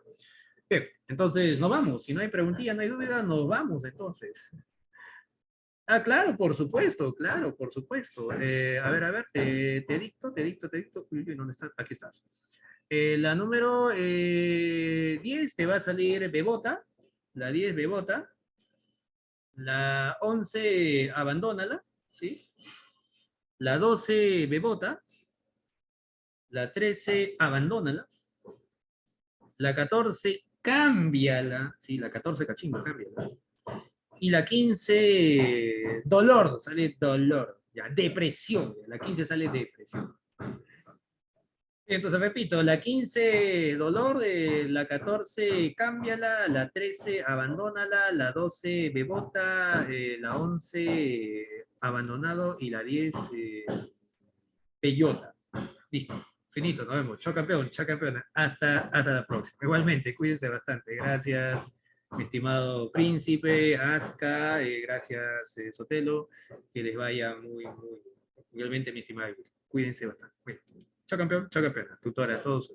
Bien, entonces nos vamos. Si no hay preguntilla, no hay duda, nos vamos entonces. Ah, claro, por supuesto, claro, por supuesto. A ver, te dicto. Uy, ¿dónde estás? Aquí estás. La número 10 te va a salir Bebota. La 10 Bebota. La 11 abandónala, ¿sí? La 12 Bebota. La 13 abandónala. La 14 cámbiala. Sí, la 14 cachimbo, cámbiala. Y la 15 dolor, sale dolor. Ya, depresión. La 15 sale depresión. Entonces repito, la 15 dolor, la 14 cámbiala, la 13 abandónala, la 12 bebota, la 11 abandonado y la 10 bellota. Listo, finito, nos vemos. Chao campeón, chao campeona. Hasta la próxima. Igualmente, cuídense bastante. Gracias, mi estimado príncipe, Aska, gracias Sotelo, que les vaya muy, muy bien. Igualmente, mi estimado, cuídense bastante. Bueno, chao campeón, chao campeona, tutora, todos.